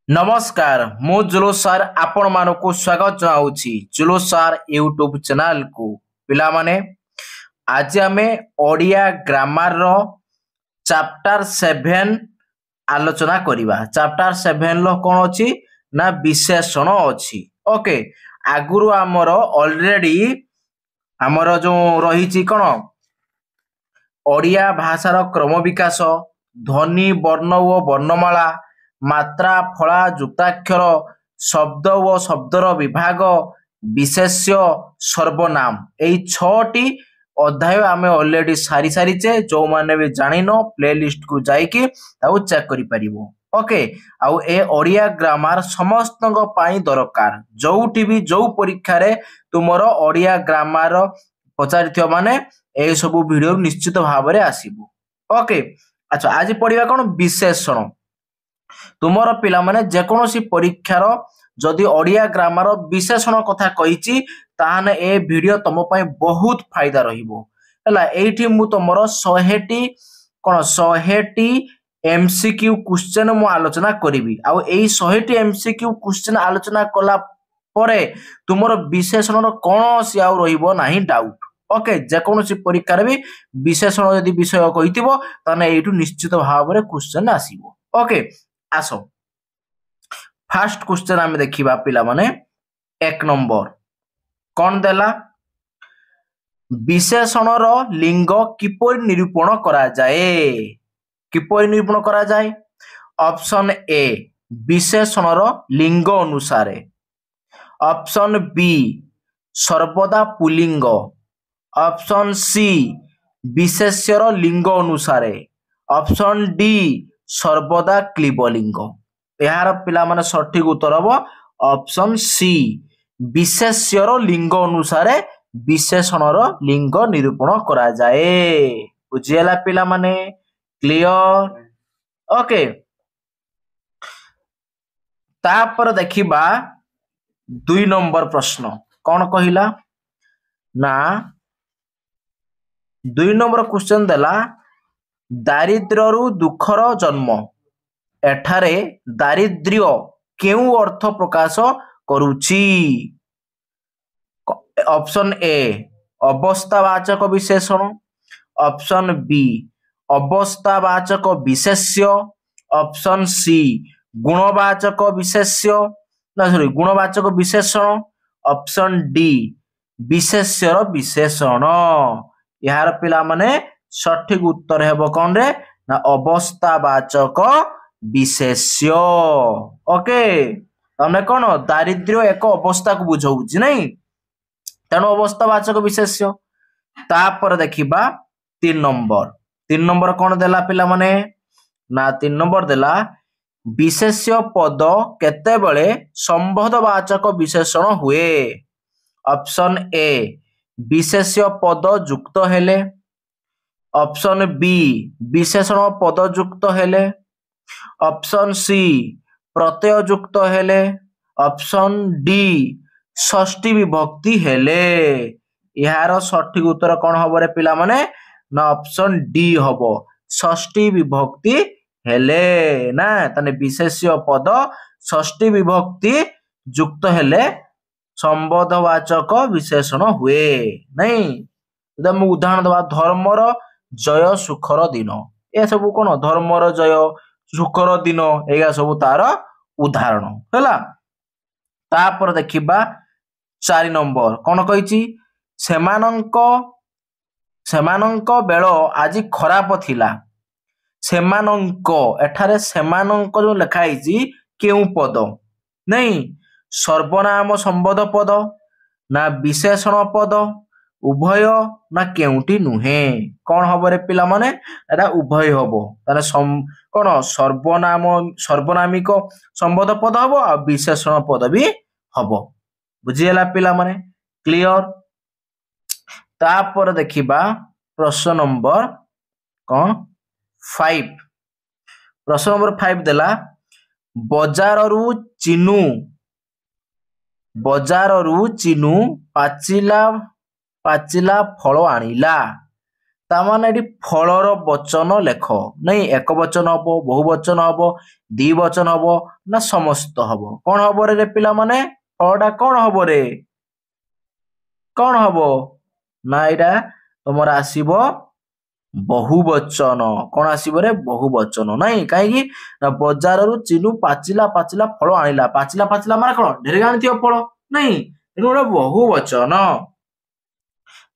नमस्कार मु जुलूस सर आपण मानकु स्वागत जनाऊँगी जुलूस सर यूट्यूब चैनल को पिला माने आज आमे ओडिया ग्रामर रो चैप्टर 7 आलोचना करिबा। चैप्टर 7 लो कोन अछि ना विशेषण अछि। ओके आगुरु हमरो ऑलरेडी हमरो जो रहिछि कोन ओडिया भाषार क्रम विकास ध्वनि वर्ण व वर्णमाला मात्रा फला जुक्ताक्षर शब्द व शब्दर विभाग विशेष्य सर्वनाम एई 6टी अध्याय आमे ऑलरेडी सारी सारीचे जो माने भी जानिनो प्लेलिस्ट को जाइके ताऊ चेक करि परिबो। ओके आउ ए ओडिया ग्रामर समस्तंग पाई दरकार जोउठी भी जो परीक्षा रे तुमरो ओडिया ग्रामर पचारिथियो माने ए सब वीडियो निश्चित भाव रे आसीबो। ओके अच्छा आज पढिबा कोन विशेषण तुमर पिला माने जेकोसी परीक्षार जदि ओडिया ग्रामर विशेषण कथा कहिछि ताहाने ए वीडियो तम पई बहुत फायदा रहिबो। हला एठी मु तमरो 100टी कोन 100टी एमसीक्यू क्वेश्चन मु आलोचना करिवि आ एई 100टी एमसीक्यू क्वेश्चन आलोचना कला परे तुमरो विशेषण रो कोनोसी आ रहिबो नाही डाउट। ओके जेकोसी परीक्षा रे भी विशेषण यदि विषय कहितिबो ताने एठु निश्चित भाव रे क्वेश्चन आसीबो। ओके आसो फर्स्ट क्वेश्चन आमे देखिबा पिला माने 1 नंबर कोन देला विशेषण रो लिंग किपरि निरूपण करा जाए ऑप्शन ए विशेषण रो लिंग अनुसार ऑप्शन बी सर्वदा पुल्लिंग ऑप्शन सी विशेष्य रो लिंग अनुसार ऑप्शन डी सर्वदा क्लीबलिंग। यार पिला माने सठिक उत्तर हबो ऑप्शन सी विशेष्य रो लिंग अनुसार विशेषण रो लिंग निरूपण करा जाए। बुझियला पिला माने क्लियर। ओके तापर देखिबा 2 नंबर प्रश्न कोन कहिला ना 2 नंबर क्वेश्चन देला दारिद्र्यरु दुखर जन्म एठारे दारिद्र्य केउ अर्थ प्रकाश करूची ऑप्शन ए अवस्थावाचक विशेषण ऑप्शन बी अवस्थावाचक विशेष्य ऑप्शन सी गुणवाचक विशेष्य ना सॉरी गुणवाचक विशेषण ऑप्शन डी विशेष्यर विशेषण। यार पिला माने सठिक उत्तर हेबो कोन रे ना अवस्थावाचक विशेष्य। ओके तमे कोन दारिद्र्य एक अवस्था को बुझौछि नै तेनो अवस्थावाचक विशेष्य। तापर देखिबा 3 नंबर कोन देला पिला माने ना 3 नंबर देला विशेष्य पद केते बेले संबोधवाचक विशेषण हुए ऑप्शन ए विशेष्य पद युक्त हेले ऑप्शन बी विशेषण पद युक्त हेले ऑप्शन सी प्रत्यय युक्त हेले ऑप्शन डी षष्ठी विभक्ति हेले। यार सठिक उत्तर कोन हबो रे पिला माने ना ऑप्शन डी हबो षष्ठी विभक्ति हेले ना तने विशेष्य पद षष्ठी विभक्ति युक्त हेले संबोधवाचक विशेषण हुए नै। एकदम उदाहरण दबा धर्मर जय सुखर दिन ए सब कोन धर्मर जय सुखर दिन एगा सब तार उदाहरण हैला। तापर देखिबा 4 नंबर कोन कहिछि सेमानंक बेल आज खराब थिला सेमानंक एठारे सेमानंक जो लिखा हिची केउ पद नै सर्वनाम संबोध पद ना विशेषण पद उभय ना केउटी नुहे कोन हबो रे पिला माने एटा उभय हबो ताने कोन सर्वनामिक संबोध पद हबो आ विशेषण पद भी हबो। बुझियला पिला माने क्लियर। तापर देखिबा प्रश्न नंबर कोन 5 प्रश्न नंबर 5 देला बजाररू चिनु पाचिला फल आनिला तामाने एटी फलर वचन लेख नहीं एक वचन हबो बहु वचन हबो द्वि वचन हबो ना समस्त हबो कौन हबो रे पिला माने फलटा कौन हबो रे कौन हबो ना एटा तुमर आसीबो बहुवचन कौन आसीबो रे बहुवचन नहीं काहेकि ना बाजार रु चिनु पाचिला पाचिला फल आनिला पाचिला पाचिला माने कौन ढेर आनिथियो फल नहीं एटा बहुवचन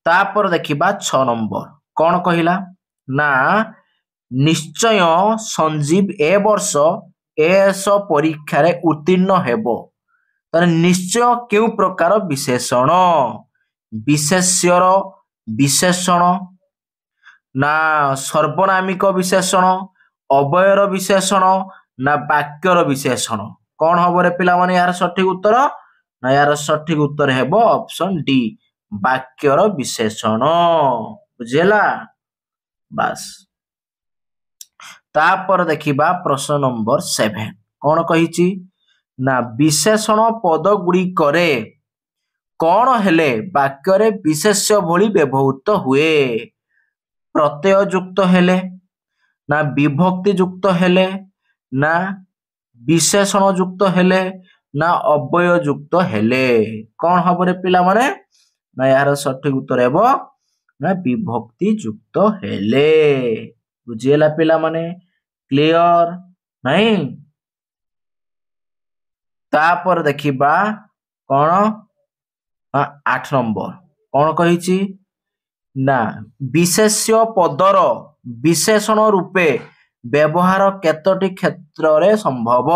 तापर देखिबा 6 नंबर कौन कहिला ना निश्चय संजीव ए वर्ष एएस परीक्षा रे उत्तीर्ण हेबो ताने निश्चय केउ प्रकार विशेषण विशेष्यर विशेषण ना सर्वनामिक विशेषण अवयर विशेषण ना वाक्यर विशेषण कौन हबो रे पिला माने यार सठिक उत्तर ना यार सठिक उत्तर हेबो ऑप्शन डी वाक्यर विशेषण बुझेला बास तापर देखिबा प्रश्न नंबर 7 कौन कहिची ना विशेषण पद गुडी करे कौन हेले वाक्य रे विशेष्य भली व्यवहृत हुए प्रत्यय युक्त हेले ना विभक्ति युक्त हेले ना विशेषण युक्त हेले ना अव्यय युक्त हेले कौन हबो रे पिला माने ना यार सठिक उत्तर हेबो ना विभक्ति युक्त हेले बुझिएला पिला माने क्लियर नहीं तापर देखिबा कौन 8 नंबर कौन कहिची ना विशेष्य पदर विशेषण रूपे व्यवहार केतोटी क्षेत्र रे संभव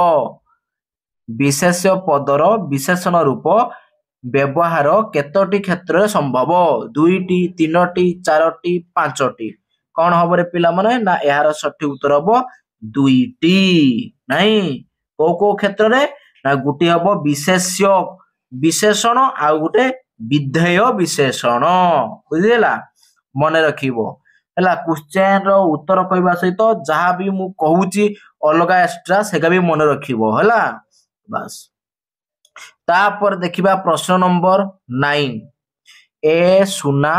विशेष्य पदर विशेषण रूप व्यवहार केतोटी क्षेत्र रे संभव दुईटी तीनोटी चारोटी पांचोटी कौन हबो रे पिला माने ना यार सठिक उत्तर हबो दुईटी नहीं को क्षेत्र रे ना गुटी हबो विशेष्य विशेषण आ गुटे विधेय विशेषण बुझिला मने रखिबो हला क्वेश्चन रो उत्तर कहबा सहित जहां भी मु कहूची अलगा एक्स्ट्रा सेगा भी मने रखिबो हला बस तापर देखिबा प्रश्न नंबर 9 ए सुना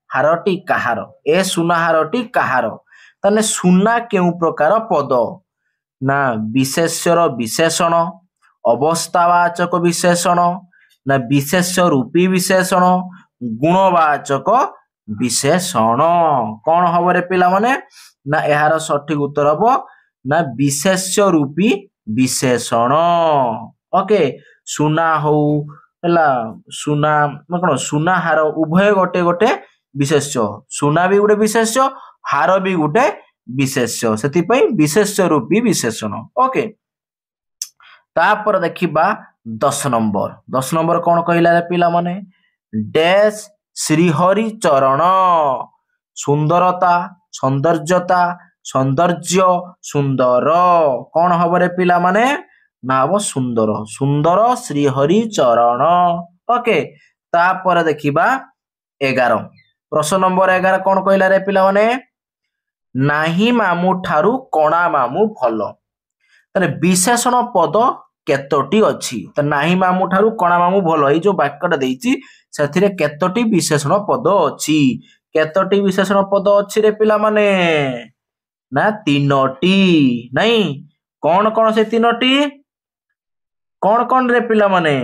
हारटी कहार ए सुना हारटी कहार ताने सुना केउ प्रकार पद ना विशेष्यर विशेषण अवस्थावाचक विशेषण ना विशेष्य रूपी विशेषण गुणवाचक विशेषण कौन हबो रे पिला माने ना एहार सठिक उत्तर हबो ना विशेष्य रूपी विशेषण ओके सुना हो हला सुना कोन सुना हार उभय गोटे गोटे विशेष्य सुना भी गोटे विशेष्य हार भी गोटे विशेष्य सेति पई विशेष्य रूपी विशेषण ओके तापर देखिबा 10 नंबर कौन कहिला रे पिला माने डैश श्रीहरि चरण सुंदरता सौंदर्यता सौंदर्य सुंदर कौन हबो रे पिला माने ना हबो सुंदर सुंदर श्रीहरि चरण ओके तापर देखिबा 11 प्रश्न नंबर 11 कौन कहिला रे पिला माने नाही मामू ठारू कणा मामू भलो ताने विशेषण पद केतोटी अछि त नाही मामू ठारू कणा मामू भलो ए जो वाक्यटा देइची सेथिरे केतोटी विशेषण पद अछि केतोटी विशेषण पद अछि रे पिला माने ना तीनोटी नहीं कौन कौन से तीनोटी कौन रे पिला माने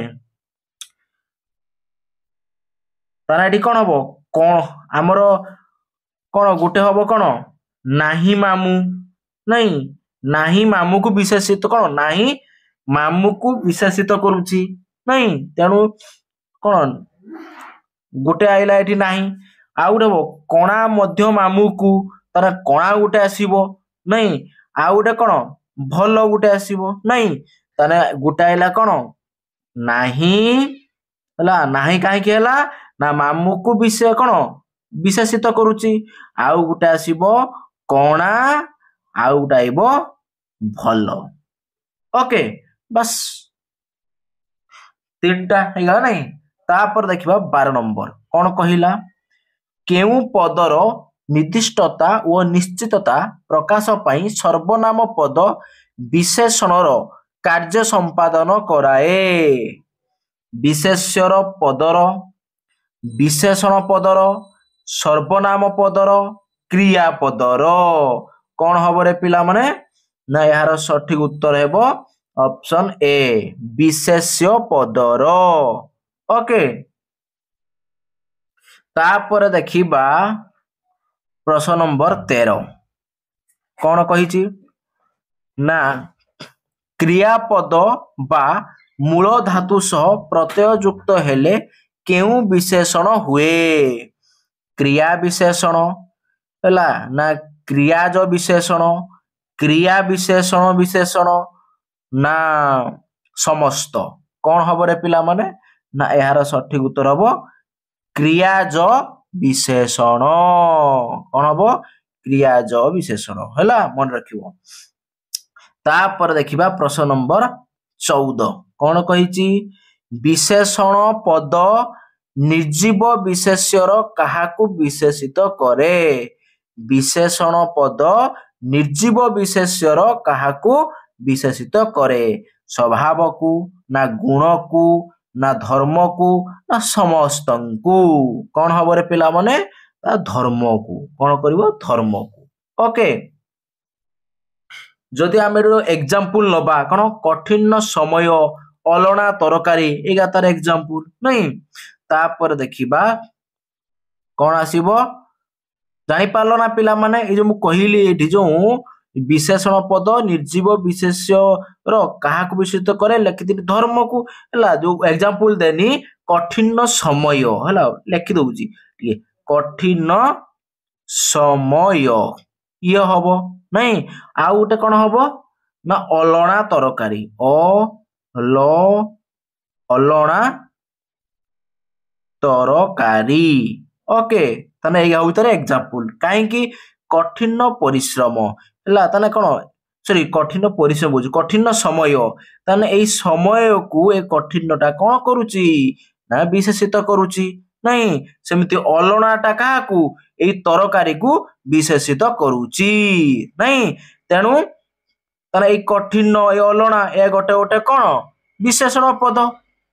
ताना एठी कौन हबो कौन हमरो कौन गुटे हबो कौन नाही मामू नहीं नाही मामू को विशेषित कौन नाही मामू को विशेषित करूची नहीं तेणु कौन गुटे आइला एठी नाही आ गुटे हबो कणा मध्य मामू को तार कणा गुटे आसीबो नहीं आ गुटे कौन भलो गुटे आसीबो नहीं ताने गुटे आइला कौन नाही हला नाही काहे के हला ना मामू को विषय कौन विशेषित करूची आउ गुटे आसीबो कणा आउ गुटे आइबो भलो ओके बस तीनटा हेगा नहीं तापर देखिबा 12 नंबर कौन कहिला केउ पदर निर्दिष्टता और निश्चितता प्रकाश पाई सर्वनाम पद विशेषणर कार्य संपादन कराए विशेष्यर पदर विशेषण पदर सर्वनाम पदर क्रियापदर कौन हम रे पिला माने ना यार सठिक उत्तर हेबो ऑप्शन ए विशेष्य पदर ओके तापर देखिबा प्रश्न नंबर 13 कौन कहिछि ना क्रियापद बा मूल धातु सह प्रत्यय युक्त हेले केउ विशेषण हुए क्रिया विशेषण हैला ना क्रियाज विशेषण क्रिया विशेषण विशेषण ना समस्त कौन हम रे पिला माने ना यार सठिक उत्तर हम क्रियाज विशेषण कौन हम क्रियाज विशेषण हैला मन रखिबो तापर देखिबा प्रश्न नंबर 14 कौन कहिछि विशेषण पद निर्जीव विशेष्यर काहाकू विशेषित करे विशेषण पद निर्जीव विशेष्यर काहाकू विशेषित करे स्वभाव को ना गुण को ना धर्म को ना समस्तंकु कौन हम रे पिला माने धर्म को कौन करिवो धर्म को ओके जदि आम एग्जाम्पल नबा कौन कठिन समय अलणा तरकारी एगा तार एग्जाम्पल नहीं तापर देखिबा कौन आसीबो जानि पारलो ना पिला माने ए जो मु कहिली एठी जो विशेषण पद निर्जीव विशेष्य रो काहाकू विशेषित करे लिखि धर्म को हला जो एग्जाम्पल देनी कठिन समय हला लिखि दउची ठीक कठिन समय ये हबो नहीं आउ गोटे कौन हबो ना अलणा तरकारी अलणा तरकारी ओके ताने एया उतरे एग्जांपल काहे कि कठिन परिश्रम हला ताने कोन सॉरी कठिन परिश्रम बुझ कठिन समय ताने एई समय को ए कठिनटा कोन करूची ना विशेषित करूची नहीं सेमिति अलणाटा काहाकू एई तरकारी को विशेषित करूची नहीं तेणु ताने एई कठिन ए अलणा ए गोटे गोटे कोन विशेषण पद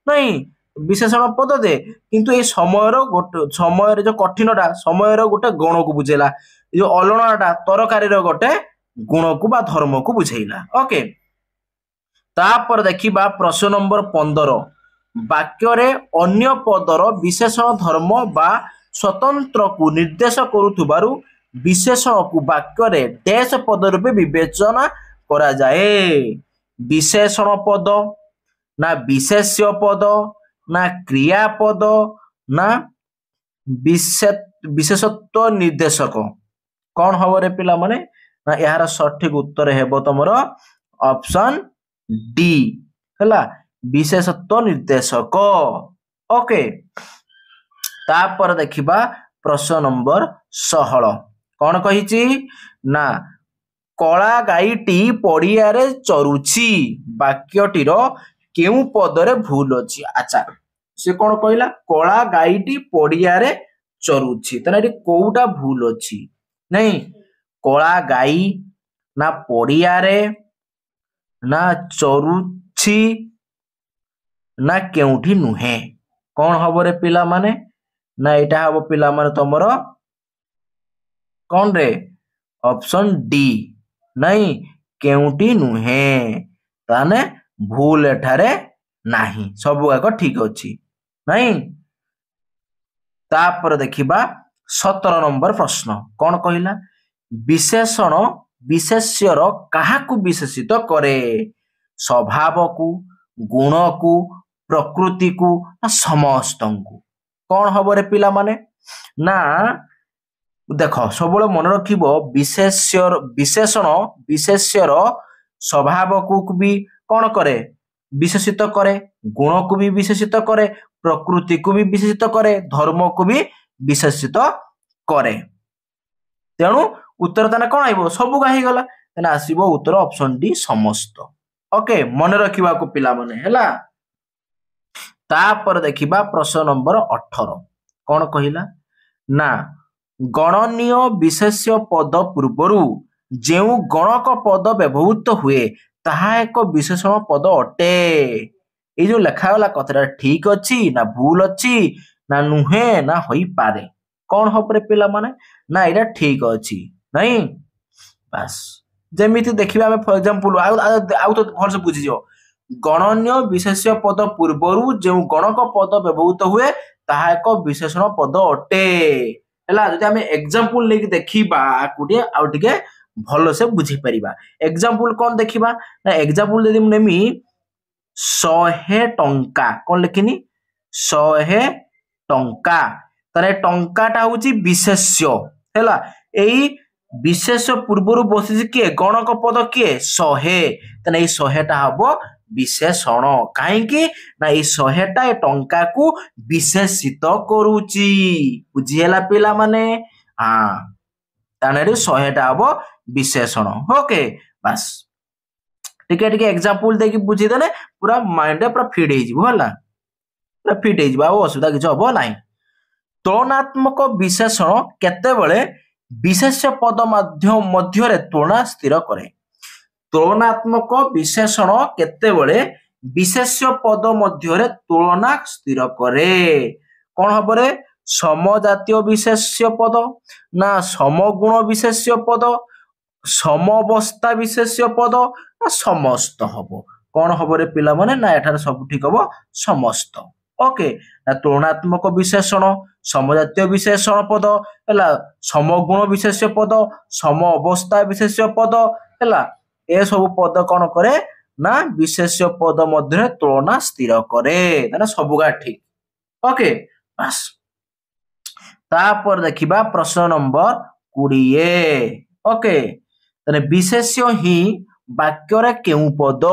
नहीं विशेषण पद दे किंतु ए समय जो कठिनटा समय गोटे गुण को बुझेला जो अलणाटा तरकारी गोटे गुण को बा धर्म को बुझेला ओके तापर देखिबा प्रश्न नंबर 15 वाक्य रे अन्य पदर विशेषण धर्म बा स्वतंत्र को निर्देश करुथुबारु विशेषण को वाक्य रे डैश पद रूपे विवेचना करा जाए विशेषण पद ना विशेष्य पद ना क्रियापद ना विशेषत्व निर्देशक कौन हम रे पिला माने ना यार सठिक उत्तर हेबो तमरो ऑप्शन डी हला विशेषत्व निर्देशक ओके तापर देखिबा प्रश्न नंबर 16 कौन कहिची ना कला गाईटी पड़िया रे चरुची वाक्यटीर केउ पदरे भूल अछि अच्छा से कौन कहला कला गाईटी पड़िया रे चरुची तने एटी कोउटा भूल अछि नहीं कला गाई ना पड़िया रे ना चरुची ना केउठी नुहे कौन हबो रे पिला माने ना एटा हबो पिला माने तमरो कौन रे ऑप्शन डी नहीं केउटी नुहे ताने भूल एठारे नाही सब एक ठीक अछि नहीं तापर देखिबा 17 नंबर प्रश्न कौन कहिला विशेषण विशेष्यर काहाकू विशेषित करे स्वभाव को गुण को प्रकृति को ना समस्तंकु कौन हबो रे पिला माने ना देख सब मन रखिबो विशेषण विशेष्यर स्वभाव को भी कौन करे विशेषित करे गुण को भी विशेषित करे प्रकृति को भी विशेषित करे धर्म को भी विशेषित करे तेणु उत्तर ताने कौन आइबो सब गाही गला ताने आसीबो उत्तर ऑप्शन डी समस्त ओके मन रखिबा को पिला माने हैला तापर देखिबा प्रश्न नंबर 18 कौन कहिला ना गणनीय विशेष्य पद पूर्वरु जेउ गणक पद व्यवहृत हुए ताहा एक विशेषण पद अटे ए जो लेखा वाला कथरा ठीक अछि ना भूल अछि ना नुहे ना होई पारे कौन हम पिला माने ना यहाँ ठीक अच्छी नहीं बास जमीती देखिए आम फॉर एग्जांपल आउ तो भल से बुझीज गणन्य विशेष्य पद पूर्वर जो गणक पद व्यवहृत हुए ताहा एक विशेषण पद अटे है जब आम एग्जांपल लेके देखा आगे आउ टे भल से बुझी पारिबा एग्जांपल कौन देखा ना एग्जांपल यदि नेमी 100 टंका कौन लिखिनी 100 टंका तारे टंकाटा हूँ विशेष्य है यही विशेष पूर्वर बसी किए गणक पद किए 100 तेना 100टा हम विशेषण कहीं ना 100टा ए टंका को विशेषित करुची बुझीला पिला माने हाँ ताने 100टा हम विशेषण ओके बस टिके टिके एग्जांपल देकी बुझीदेले पूरा माइंड पूरा फिट हो पूरा फिट हो असुविधा किसी हम ना तुलनात्मक विशेषण केतेबेले विशेष्य पद मध्य तुलना स्थिर करे तुलनात्मक विशेषण केतेबेले विशेष्य पद मध्य तुलना स्थिर करे कौन हम समजातीय विशेष्य पद ना समगुण विशेष्य पद समवस्था विशेष्य पद ना समस्त हम कौन हम पिला माने ना एठार सब ठीक हम समस्त ओके ना तुलनात्मक विशेषण समजातीय विशेषण पद है समगुण विशेष्य पद सम अवस्था विशेष्य पद है ए सब पद कौन करे ना विशेष्य पद मध्य तुलना स्थिर करे सबुगा ठीक ओके बस तापर देखिबा प्रश्न नंबर 20 ओके विशेष्य ही वाक्य केउ पद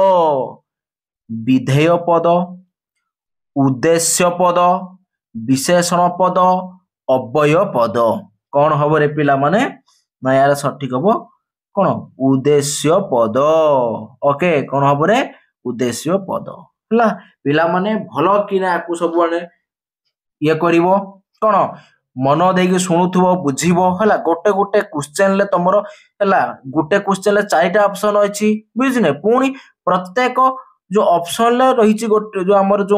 विधेय पद उद्देश्य पद विशेषण पद अव्यय पद कौन हम रे पिला माने ना यार सठिक हम कौन उद्देश्य पद ओके कौन हम रे उद्देश्य पद है पिला माने भल कि ना आपको सब ये करिवो कौन मन देकी शुणुथुबो बुझिबो है गोटे गोटे क्वेश्चन ले तुमर है गोटे क्वेश्चन ले 4टा ऑप्शन अछि बुझिने पुणी प्रत्येक जो ऑप्शन रही गोटे जो आमर जो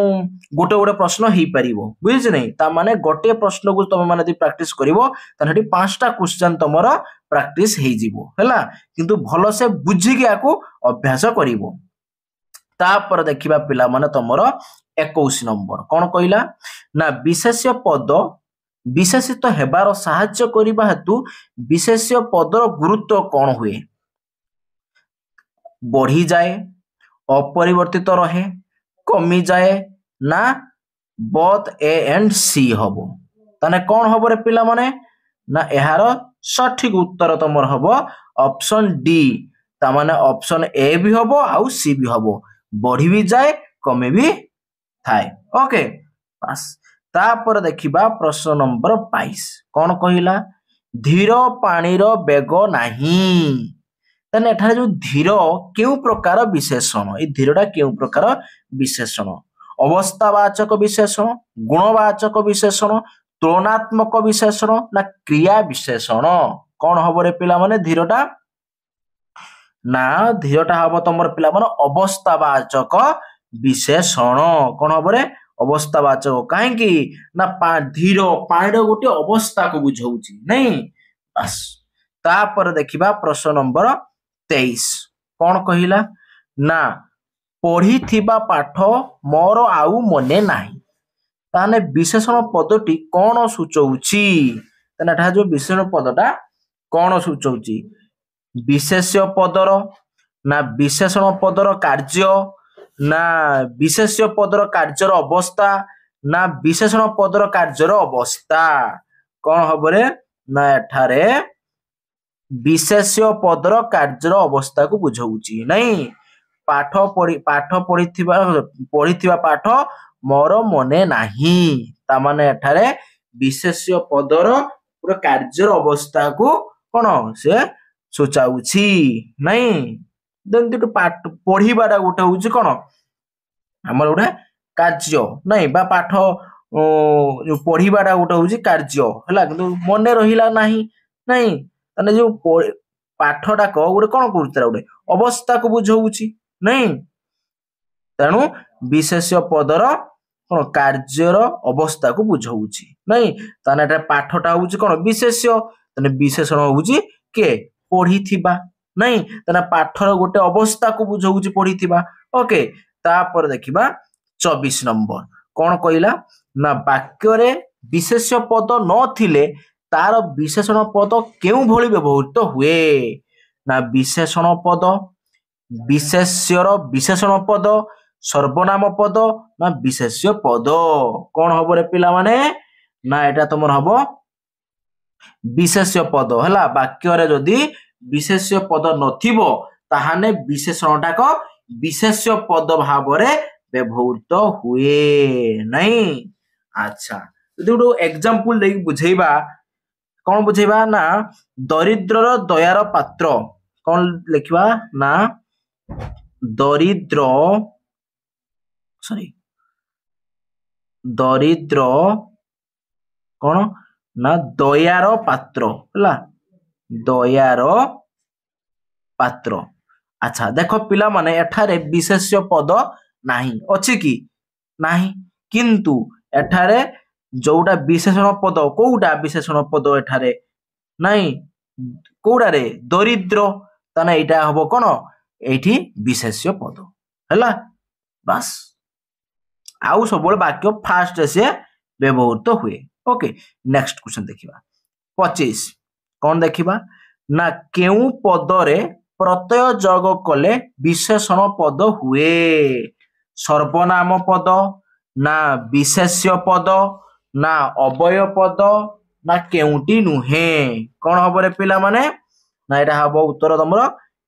गोटे गोटे प्रश्न हो पार बुझे नहीं ता माने गोटे प्रश्न को तुम मैंने प्राक्टिस करिवो ताने 5टा क्वेश्चन तुमर प्राक्टिस हो जिवो हैला किंतु भल से बुझिकी आकु अभ्यास करिवो तापर देखिबा पिला माने तुमर 21 नंबर कौन कहला ना विशेष्य पद विशेषित हेबार साहाय्य करिबा हेतु विशेष्य पदर गुरुत्व कौन हुए बढ़ी जाए अपरिवर्तित रहे कमी जाए ना बोथ ए एंड सी हम ताने कौन हम रे पिला माने ना यार सठिक उत्तर तुम हम ऑप्शन डी ता माने ऑप्शन ए भी हम आउ सी भी हम बढ़ी भी जाए कमी भी थाए ओके बस तापर देखिबा प्रश्न नंबर 22 कौन कहिला धीर पानीर बेग नहीं ताने एठारे जो धीर केउ प्रकार विशेषण ए धीरटा केउ प्रकार विशेषण अवस्थावाचक विशेषण गुणवाचक विशेषण तुलनात्मक विशेषण ना क्रिया विशेषण कौन हम रे पिला माने धीरटा ना धीरटा हम तुमर पिला माने अवस्थावाचक विशेषण कौन हम रे अवस्थावाचक कहीं ना धीर पानी गोटे अवस्था को बुझाऊची नहीं बस तापर देखिबा प्रश्न नंबर 23 कौन कहिला ना पढ़ी थिबा पाठ मोर आउ मने नाही ताने विशेषण पदटी कौन सूचौची ताने एठा जो विशेषण पदटा कौन सूचौची विशेष्य पदर ना विशेषण पदर कार्य ना विशेष्य पदर कार्यर अवस्था ना विशेषण पदर कार्यर अवस्था कौन हम रे ना एठारे विशेष्य पदर कार्यर अवस्था को बुझाऊची नहीं पाठ पढ़ी पाठ मोर मने नाही ता माने एठारे विशेष्य पदर पूरा कार्यर अवस्था को कौन से सूचाऊची नहीं जंतु पाठ पढ़ीबाटा गोटे हूँ कौन आमर गोटे कार्य नहीं बा पाठ पढ़ीबाटा गोटे हूँ कार्य है कि मन रहा नहीं नहीं ताने जो पाठटाक गोटे कौन कर गोटे अवस्था को बुझाऊची नहीं तेणु विशेष्य पदर कौन कार्यर अवस्था को बुझाऊची नहीं ताने एटा पाठटा होउची कोन विशेष्य ताने विशेषण होउची के पढिथिबा नहीं ताने पाठर गोटे अवस्था को बुझौची पढिथिबा ओके तापर देखिबा 24 नंबर कोन कहिला ना वाक्य रे विशेष्य पद नथिले तार विशेषण पद केउ भଳି व्यवहृत हुए ना विशेषण पद विशेष्यर विशेषण पद सर्वनाम पद ना विशेष्य पद कौन हम रे पिला माने ना एटा तुमर हम विशेष्य पद है वाक्य रे जदि विशेष्य पद नथिबो ताहाने विशेषणटाक विशेष्य पद भाव रे व्यवहृत हुए नहीं अच्छा यदि गोटे एग्जांपल देख बुझेबा कौन बुझेबा ना दरिद्रर दयार पात्र कौन लिखवा ना दरिद्र सॉरी दरिद्र कौन ना दयार पात्र है दयार पात्र अच्छा देख पिला माने एठारे विशेष्य पद नाही अछि कि नाही किंतु एठारे जोटा विशेषण पद कोउटा विशेषण पद एठारे नाही कोउटा रे दरिद्र ताने एटा हबो कोन एठी विशेष्य पद हैला बस आउ सब वाक्य फास्ट से व्यवहृत हुए ओके नेक्स्ट क्वेश्चन देखिबा 25 कौन देखिबा ना केउ पदरे प्रत्यय जोग कले विशेषण पद हुए सर्वनाम पद ना विशेष्य पद ना अवय पद ना केउटी नुहे कौन हम रे पिला माने ना एटा हबो उत्तर तमरो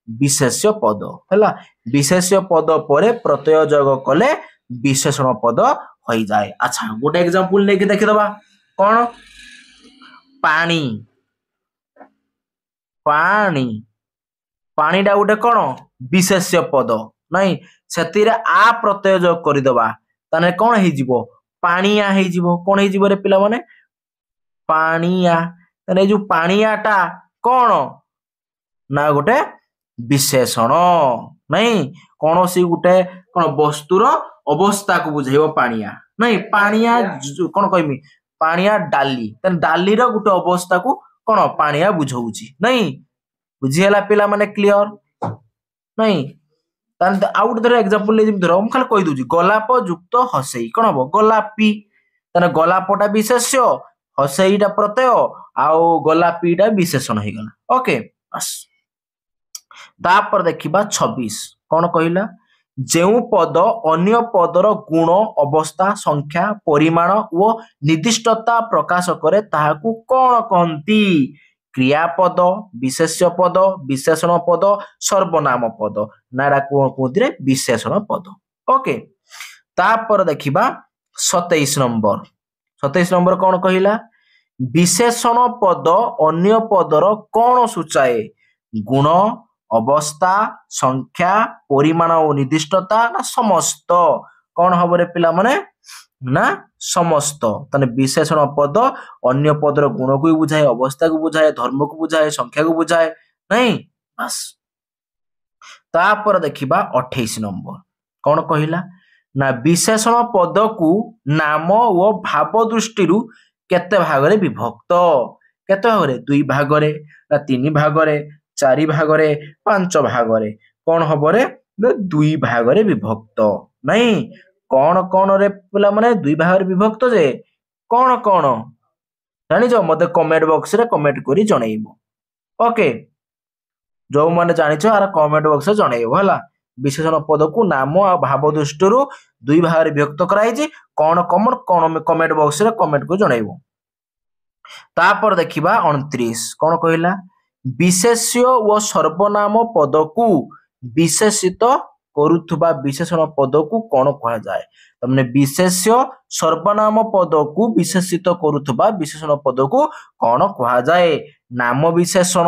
विशेष्य पद हैला विशेष्य पद परे प्रत्यय जोग कले विशेषण पद होई जाए अच्छा गोटे एग्जांपल लेके देखि दबा कौन पानी पानी पानी डा गोटे कौन विशेष्य पद नहीं सेतिरे आ प्रत्यय जोग करि दबा ताने कौन हे जिवो पानिया हे जिवो कौन हे जिवो रे पिला माने पानिया ताने जो पानियाटा कौन ना गोटे विशेषण नहीं कौन सी गोटे कौन वस्तुर अवस्था को बुझेबो पानिया नहीं पानिया कौन कहमी पानिया डाली डाली रो गोटे अवस्था को कौन पानिया बुझौची नहीं बुझियला पिला माने क्लियर नहीं तान आउट धर एग्जांपल ले धर हम खाली कहि दूची गोलाप युक्त हसई कौन हबो गोलापी ताने गोलापटा विशेष्य हसईटा प्रत्यय आउ गोलापीटा विशेषण हे गला ओके बस तापर देखिबा 26 कौन कहिला जेउ पद अन्य पदर गुण अवस्था संख्या परिमाण व निर्दिष्टता प्रकाश करे ताहाकू कौन कहंती क्रियापद विशेष्य पद विशेषण पद सर्वनाम पद नारा कहंती रे विशेषण पद ओके तापर देखिबा 27 नंबर कौन कहिला विशेषण पद अन्य पदर कौन सूचाए गुण अवस्था संख्या परिमाण और निर्दिष्टता ना समस्त कौन हम रे पिला माने ना समस्त तने विशेषण पद अन्य पदर गुण को बुझाए अवस्था को बुझाए धर्म को बुझाए संख्या को बुझाए नहीं बस तापर देखिबा 28 नंबर कौन कहिला ना विशेषण पद को नाम व भाव दृष्टि केते भागरे विभक्त केते भागरे 2 भागरे ना 3 भागरे 4 भागरे 5 भागरे कौन हम रे 2 भागरे विभक्त नहीं कौन कौन रे पिला माने 2 भागरे विभक्त जे कौन कौन जानि जो मते कमेंट बॉक्स रे कमेंट करी जणैबो ओके जो माने जानि छ आर कमेंट बॉक्स रे जणैबो हला विशेषण पद को नाम आ भाव दृष्टि 2 भागरे विभक्त कराई जे कौन कौन कमेंट बॉक्स रे कमेंट को जणैबो तापर देखिबा 29 कौन कहिला विशेष्य व सर्वनाम पद को विशेषित करुथुबा विशेषण पद को कौन कहा जाए तमने विशेष्य सर्वनाम पद को विशेषित करुथुबा विशेषण पद को कौन कहा जाए नाम विशेषण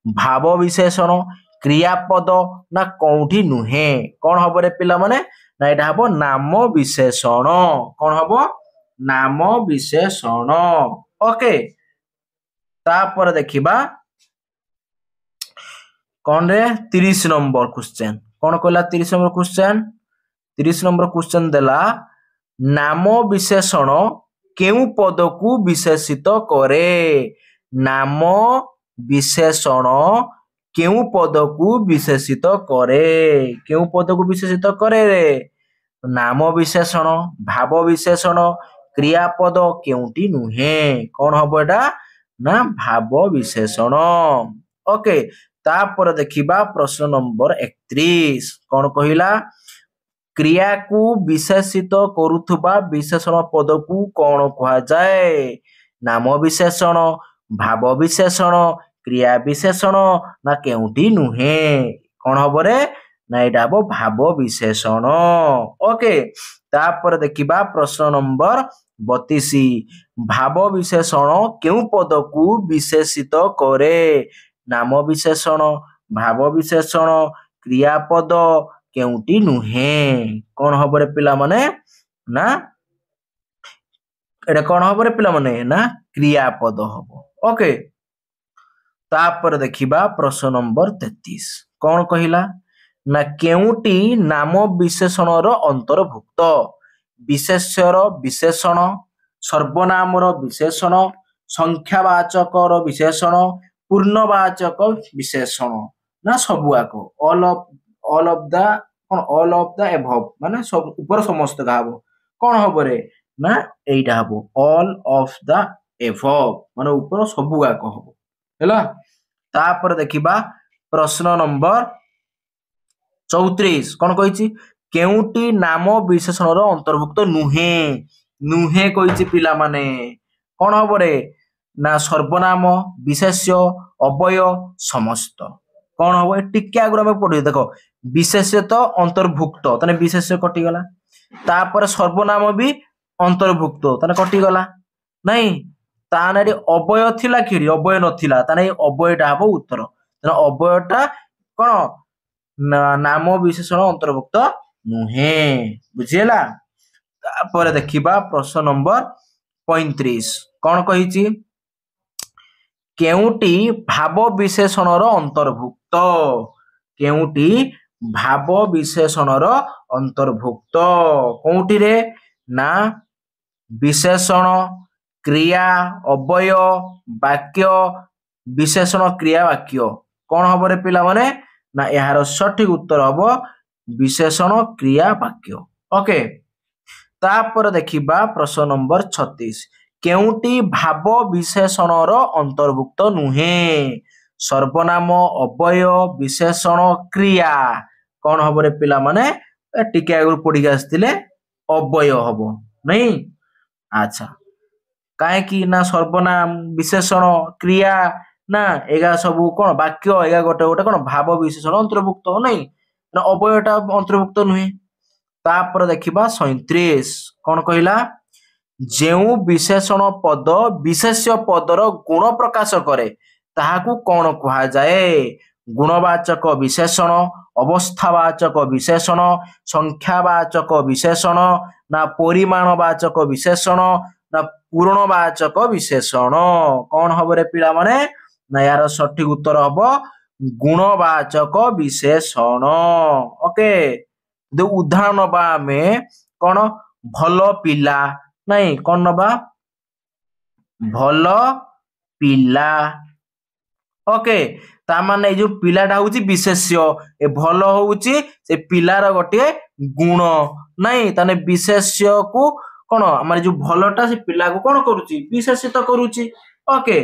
भाव विशेषण क्रियापद ना कौठी नुहे कौन हम रे पिला माने ना एटा हबो नाम विशेषण कौन हबो नाम विशेषण ओके तापर देखिबा कौन रे 30 नंबर क्वेश्चन कौन कहला 30 नंबर क्वेश्चन देला नाम विशेषण କେଉଁ ପଦକୁ ବିଶେଷିତ କରେ? ନାମ ବିଶେଷଣ କେଉଁ ପଦକୁ ବିଶେଷିତ କରେ? କେଉଁ ପଦକୁ ବିଶେଷିତ କରେ? ନାମ ବିଶେଷଣ, ଭାବ ବିଶେଷଣ, କ୍ରିୟାପଦ କେଉଁଟି ନୁହେଁ? କଣ ହବ ଏଟା? ନା ଭାବ ବିଶେଷଣ। ଓକେ, ତାପରେ ଦେଖିବା ପ୍ରଶ୍ନ ନମ୍ବର 31 କଣ କହିଲା? କ୍ରିୟାକୁ ବିଶେଷିତ କରୁଥିବା ବିଶେଷଣ ପଦକୁ କଣ କୁହାଯାଏ? ନାମ ବିଶେଷଣ, ଭାବ ବିଶେଷଣ, କ୍ରିୟା ବିଶେଷଣ ନା କେଉଁଟି ନୁହେଁ? କଣ ହବ ରେ? ନା ଏଇଟା ହବ ଭାବ ବିଶେଷଣ। ଓକେ, ତାପରେ ଦେଖିବା ପ୍ରଶ୍ନ ନମ୍ବର 32 ଭାବ ବିଶେଷଣ କେଉଁ ପଦକୁ ବିଶେଷିତ କରେ? ନାମ ବିଶେଷଣ, ଭାବ ବିଶେଷଣ, କ୍ରିୟାପଦ କେଉଁଟି ନୁହେଁ? କଣ ହବ ରେ ପିଲାମାନେ? ନା ଏଟା କଣ ହବ ରେ ପିଲାମାନେ? ନା କ୍ରିୟାପଦ ହବ। ଓକେ, ତାପରେ ଦେଖିବା ପ୍ରଶ୍ନ ନମ୍ବର 33 କଣ କହିଲା? ନା କେଉଁଟି ନାମ ବିଶେଷଣର ଅନ୍ତର୍ଭୁକ୍ତ? ବିଶେଷ୍ୟର ବିଶେଷଣ, ସର୍ବନାମର ବିଶେଷଣ, ସଂଖ୍ୟାବାଚକର ବିଶେଷଣ, ପୂର୍ଣ୍ଣବାଚକ ବିଶେଷଣ ନା ସବୁଆକ? ଅଲ୍ ଅଫ ଦ ଏଭବ ମାନେ ଉପର ସମସ୍ତ ହବ। କଣ ହବ ରେ? ନା ଏଇଟା ହବ ଅଲ୍ ଅଫ ଦ ଏଭବ ମାନେ ଉପର ସବୁଆକ ହବ ହେଲା। ତାପରେ ଦେଖିବା ପ୍ରଶ୍ନ ନମ୍ବର 34 କଣ କହିଛି? କେଉଁଟି ନାମ ବିଶେଷଣର ଅନ୍ତର୍ଭୁକ୍ତ ନୁହେଁ? ନୁହେଁ କହିଛି ପିଲାମାନେ। କଣ ହବ ରେ? ନା ସର୍ବନାମ, ବିଶେଷ୍ୟ, ଅବୟ, ସମସ୍ତ। କଣ ହବ? ଟିକେ ଆଗରୁ ଆମେ ପଢିବା ଦେଖ, ବିଶେଷ୍ୟ ତ ଅନ୍ତର୍ଭୁକ୍ତ ତାହେଲେ ବିଶେଷ୍ୟ କଟିଗଲା, ତାପରେ ସର୍ବନାମ ବି ଅନ୍ତର୍ଭୁକ୍ତ ତାହେଲେ କଟିଗଲା ନାଇଁ। ତାହେଲେ ଏଠି ଅବୟ ଥିଲା କି? ଅବୟ ନଥିଲା, ତାହେଲେ ଏଇ ଅବୟଟା ହବ ଉତ୍ତର। ଅବୟଟା କଣ? ନାମ ବିଶେଷଣ ଅନ୍ତର୍ଭୁକ୍ତ ନୁହେଁ। ବୁଝିହେଲା? ତାପରେ ଦେଖିବା ପ୍ରଶ୍ନ ନମ୍ବର 35 କଣ କହିଛି? କେଉଁଟି ଭାବ ବିଶେଷଣର ଅନ୍ତର୍ଭୁକ୍ତ? କେଉଁଟି ଭାବ ବିଶେଷଣର ଅନ୍ତର୍ଭୁକ୍ତ? କୋଉଠିରେ? ନା ବିଶେଷଣ, କ୍ରିୟା, ଅବୟ, ବାକ୍ୟ, ବିଶେଷଣ, କ୍ରିୟା, ବାକ୍ୟ। କଣ ହବ ରେ ପିଲାମାନେ? ନା ଏହାର ସଠିକ ଉତ୍ତର ହବ ବିଶେଷଣ, କ୍ରିୟା, ବାକ୍ୟ। ଓକେ, ତାପରେ ଦେଖିବା ପ୍ରଶ୍ନ ନମ୍ବର 36 କେଉଁଟି ଭାବ ବିଶେଷଣର ଅନ୍ତର୍ଭୁକ୍ତ ନୁହେଁ? ସର୍ବନାମ, ଅବୟ, ବିଶେଷଣ, କ୍ରିୟା। କଣ ହବ ରେ ପିଲାମାନେ? ଟିକେ ଆଗରୁ ପଢିକି ଆସିଥିଲେ ଅବୟ ହବ ନାଇଁ। ଆଚ୍ଛା, କାହିଁକି? ନା ସର୍ବନାମ, ବିଶେଷଣ, କ୍ରିୟା ନା ଏଗା ସବୁ କଣ ବାକ୍ୟ, ଏଗା ଗୋଟେ ଗୋଟେ କଣ ଭାବ ବିଶେଷଣ ଅନ୍ତର୍ଭୁକ୍ତ ନାଇଁ, ନା ଅବୟଟା ଅନ୍ତର୍ଭୁକ୍ତ ନୁହେଁ। ତାପରେ ଦେଖିବା 37 କଣ କହିଲା? ଯେଉଁ ବିଶେଷଣ ପଦ ବିଶେଷ୍ୟ ପଦର ଗୁଣ ପ୍ରକାଶ କରେ ତାହାକୁ କଣ କୁହାଯାଏ? ଗୁଣବାଚକ ବିଶେଷଣ, ଅବସ୍ଥାବାଚକ ବିଶେଷଣ, ସଂଖ୍ୟାବାଚକ ବିଶେଷଣ ନା ପରିମାଣବାଚକ ବିଶେଷଣ ନା ପୂର୍ଣବାଚକ ବିଶେଷଣ? କଣ ହବ ରେ ପିଲାମାନେ? ନା ଏହାର ସଠିକ ଉତ୍ତର ହବ ଗୁଣବାଚକ ବିଶେଷଣ। ଓକେ, ଉଦାହରଣ ନବା ଆମେ କଣ? ଭଲ ପିଲା ନାଇଁ, କଣ ନବା? ଭଲ ପିଲା। ଓକେ, ତା ମାନେ ଏଇ ଯୋଉ ପିଲାଟା ହଉଛି ବିଶେଷ୍ୟ, ଏ ଭଲ ହଉଛି ସେ ପିଲାର ଗୋଟିଏ ଗୁଣ ନାଇଁ। ତାହେଲେ ବିଶେଷ୍ୟକୁ କଣ ଆମର ଯୋଉ ଭଲଟା ସେ ପିଲାକୁ କଣ କରୁଛି? ବିଶେଷିତ କରୁଛି। ଓକେ,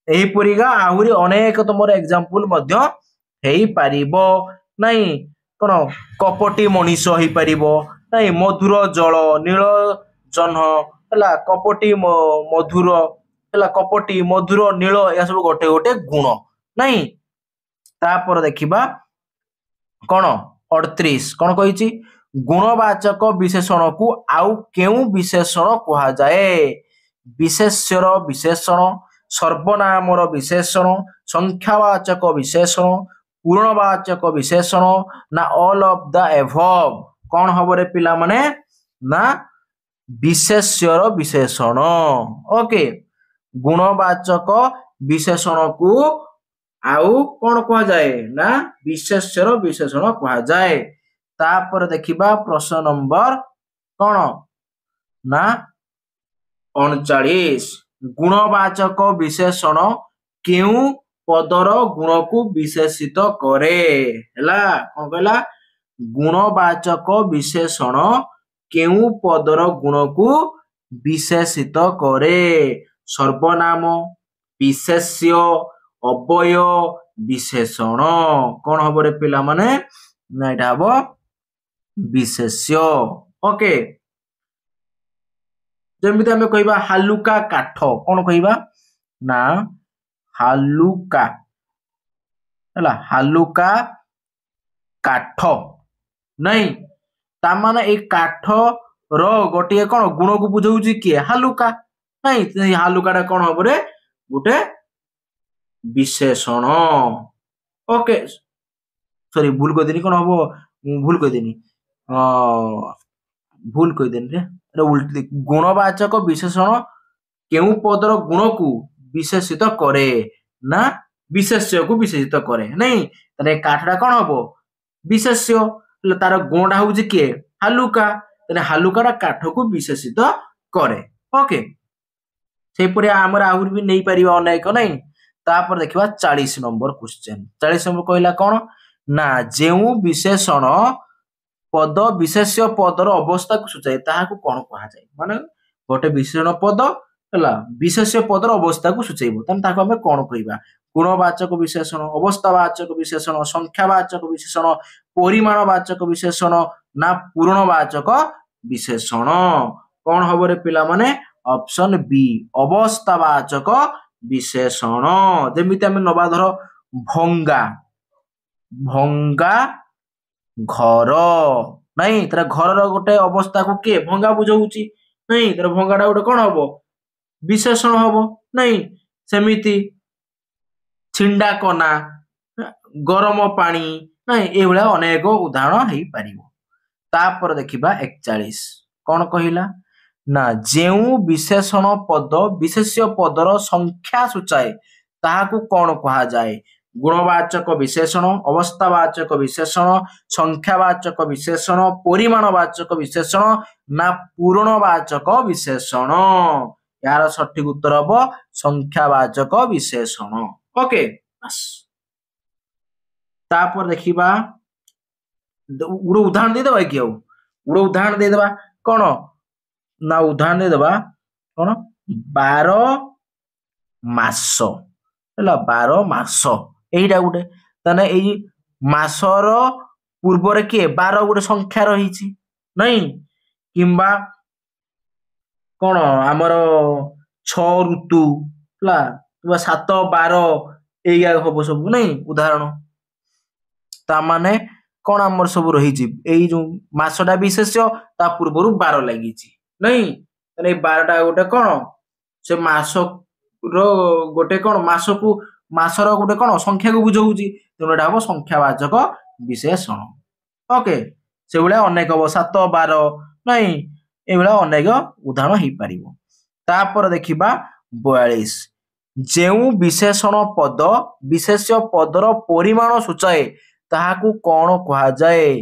ଏହିପରିକା ଆହୁରି ଅନେକ ତମର ଏକ୍ସାମ୍ପଲ ମଧ୍ୟ ହେଇପାରିବ ନାଇଁ। କଣ? କପଟି ମଣିଷ ହେଇପାରିବ ନାଇଁ, ମଧୁର ଜଳ, ନୀଳ ଜହ୍ନ ହେଲା, କପଟି ମଧୁର ହେଲା, କପଟି ମଧୁର ନୀଳ, ଏହା ସବୁ ଗୋଟେ ଗୋଟେ ଗୁଣ ନାଇଁ। ତାପରେ ଦେଖିବା କଣ 38 କଣ କହିଛି? ଗୁଣବାଚକ ବିଶେଷଣକୁ ଆଉ କେଉଁ ବିଶେଷଣ କୁହାଯାଏ? ବିଶେଷ୍ୟର ବିଶେଷଣ, ସର୍ବନାମର ବିଶେଷଣ, ସଂଖ୍ୟାବାଚକ ବିଶେଷଣ, ପୂର୍ଣବାଚକ ବିଶେଷଣ ନା ଅଲ୍ ଅଫ ଦ ଏଭବ? କଣ ହବ ରେ ପିଲାମାନେ? ନା ବିଶେଷ୍ୟର ବିଶେଷଣ। ଓକେ, ଗୁଣବାଚକ ବିଶେଷଣକୁ ଆଉ କଣ କୁହାଯାଏ? ନା ବିଶେଷ୍ୟର ବିଶେଷଣ କୁହାଯାଏ। ତାପରେ ଦେଖିବା ପ୍ରଶ୍ନ ନମ୍ବର କଣ? ନା 39 गुणवाचक विशेषण केउ पदर गुण को विशेषित करे हैला कोन कहला गुणवाचक विशेषण केउ पदर गुण को विशेषित करे सर्वनाम विशेष्य अव्यय विशेषण कौन हम रे पिला माने ना एटा हबो विशेष्य ओके जेमिति हमें कहबा हालुका काठ कौन कहबा ना हालुका हैला हालुका काठ नहीं ता माने ए काठ रो गोटे कौन गुण को बुझाउची के हालुका नहीं हालुकाटा कौन हम रे गोटे विशेषण ओके सॉरी भूल कर देनी कौन हम भूल कर देनी भूल कर देनी रे उल्टी गुणवाचक विशेषण केउ पदर गुण को विशेषित करे ना विशेष्य को विशेषित करे नहीं तने काठड़ा कौन हबो विशेष्य तार गुणटा होउची के हालुका तने हालुकाटा काठ को विशेषित करे ओके से परे हमर आहुर भी नहीं परिबा अनेक नहीं तापर देखिबा 40 नंबर क्वेश्चन 40 नंबर कहला कौन ना जेउ विशेषण पद विशेष्य पदर अवस्था को सूचाए ताहा को कोन कहा जाय माने गोटे विशेषण पद हला विशेष्य पदर अवस्था को सूचाइबो तन ताको हमें कोन कहबा गुणवाचक विशेषण अवस्थावाचक विशेषण संख्यावाचक विशेषण परिमाणवाचक विशेषण ना पूर्णवाचक विशेषण कोन हबो रे पिला माने ऑप्शन बी अवस्थावाचक विशेषण जेमिति हम नबा धर भंगा भंगा घर नहीं तर घर गोटे अवस्था को के भंगा बुझाउची नहीं तर भंगाटा गोटे कोन हबो विशेषण हबो नहीं सेमिति छिंडा कना गरम पानी नहीं ए भला अनेक उदाहरण हेई परिबो तापर देखिबा 41 कोन कहिला ना जेउ विशेषण पद विशेष्य पदर संख्या सूचाए ताहा को कोन कहा जाए गुणवाचक विशेषण अवस्थावाचक विशेषण संख्यावाचक विशेषण परिमाणवाचक विशेषण ना पूर्णवाचक विशेषण यार सठिक उत्तर हबो संख्यावाचक विशेषण ओके बस तापर देखिबा उड़ो उदाहरण दे देबा कि उड़ो उदाहरण दे देबा कोन ना उदाहरण दे देबा कोन 12 मास हैला 12 मास एइडा गुटे तने एई मासर पूर्व रे के 12 गुटे संख्या रहिछि नहीं किंबा कोन हमर 6 ऋतु हैला किंबा 7 12 एइया हबो सब नहीं उदाहरण ता माने कोन हमर सब रहिछि एई जो मासटा विशेष्य ता पूर्वरु 12 लागिछि नहीं तने 12 टा गुटे कोन से मास रो गोटे कोन मास को मासर गोटे कोन संख्या को बुझाउची तेनोटा हबो संख्यावाचक विशेषण ओके से भले अनेक हबो 7 12 नहीं ए भले अनेक उदाहरण हेई परिबो तापर देखिबा 42 जेउ विशेषण पद विशेष्य पदर परिमाण सूचाए ताहा को कोन कहा जाए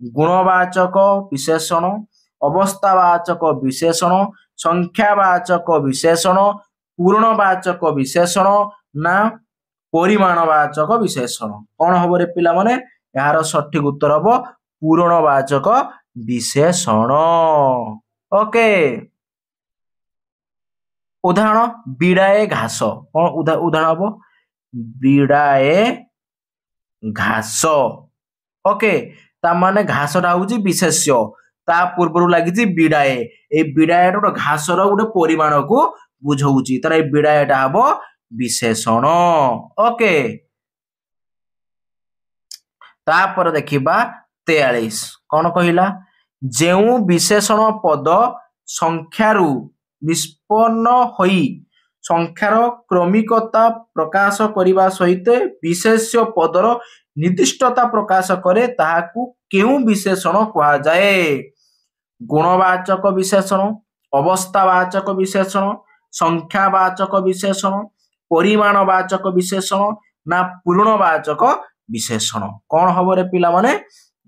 गुणवाचक विशेषण अवस्थावाचक विशेषण संख्यावाचक विशेषण पूर्णवाचक विशेषण ना परिमाणवाचक विशेषण कोन हबो रे पिला माने यार सठिक उत्तर हबो पूर्णवाचक विशेषण ओके उदाहरण बिड़ाए घास कोन उदाहरण हबो बिड़ाए घास ओके ता माने घासटा होउची विशेष्य ता पूर्वरु लागिची बिड़ाए ए बिड़ाएटा गोटे घासर गोटे परिमाण को बुझाउची तर ए बिड़ाएटा हबो विशेषण ओके तापर देखिबा 43 कोन कहिला जेउ विशेषण पद संख्यारु निष्पन्न होई संख्यार क्रमिकता प्रकाश करिबा सहित विशेष्य पदर निर्दिष्टता प्रकाश करे ताहाकू केउ विशेषण कहा जाए गुणवाचक विशेषण अवस्थावाचक विशेषण संख्यावाचक विशेषण परिमाणवाचक विशेषण ना पूर्णवाचक विशेषण कौन हबो रे पिला माने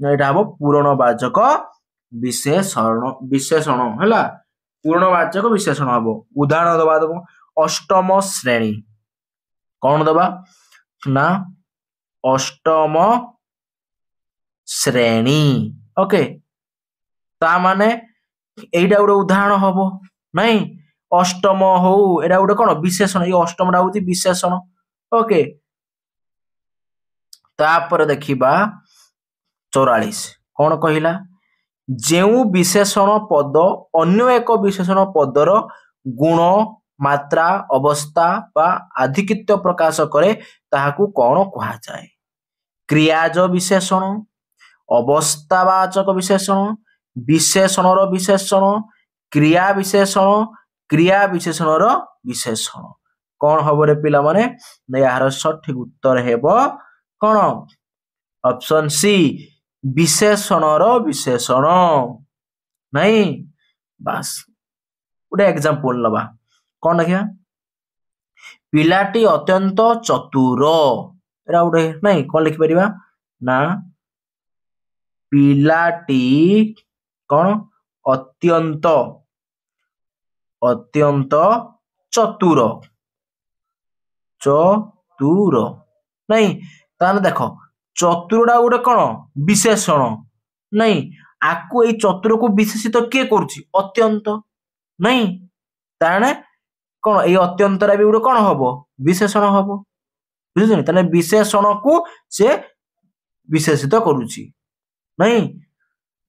एटा हबो पूर्णवाचक विशेषण विशेषण हैला पूर्णवाचक विशेषण हम उदाहरण दबा देव अष्टम श्रेणी कौन दबा ना अष्टम श्रेणी ओके ता माने एटा गोटे उदाहरण हम नहीं अष्टम हो एटा गोटे कौन विशेषण ये अष्टम हूँ विशेषण ओके तापर देखिबा 44 कौन कहला जेउ विशेषण पद अन्य एक विशेषण पदर गुण मात्रा अवस्था बा आधिक्यत्व प्रकाश करे ताहाकू कौन कहा जाए क्रियाज विशेषण अवस्थावाचक विशेषण विशेषणर विशेषण क्रिया विशेषणर विशेषण कौन हम रे पिला माने यार सठिक उत्तर हेबो कौन ऑप्शन सी विशेषणर विशेषण नहीं बस गोटे एग्जांपल लबा कौन देखिया पिलाटी अत्यंत चतुर एरा गोटे नहीं कौन लिखि परिबा ना पिलाटी कौन अत्यंत अत्यंत चतुर चतुर नहीं ताने देखो चतुरटा गोटे कौन विशेषण नहीं आकु ए चतुर को विशेषित किए करुछि अत्यंत नहीं ताने कौन ए अत्यंत भी गोटे कौन हबो विशेषण हबो बुझुछनी ताने विशेषण को से विशेषित करुछि नहीं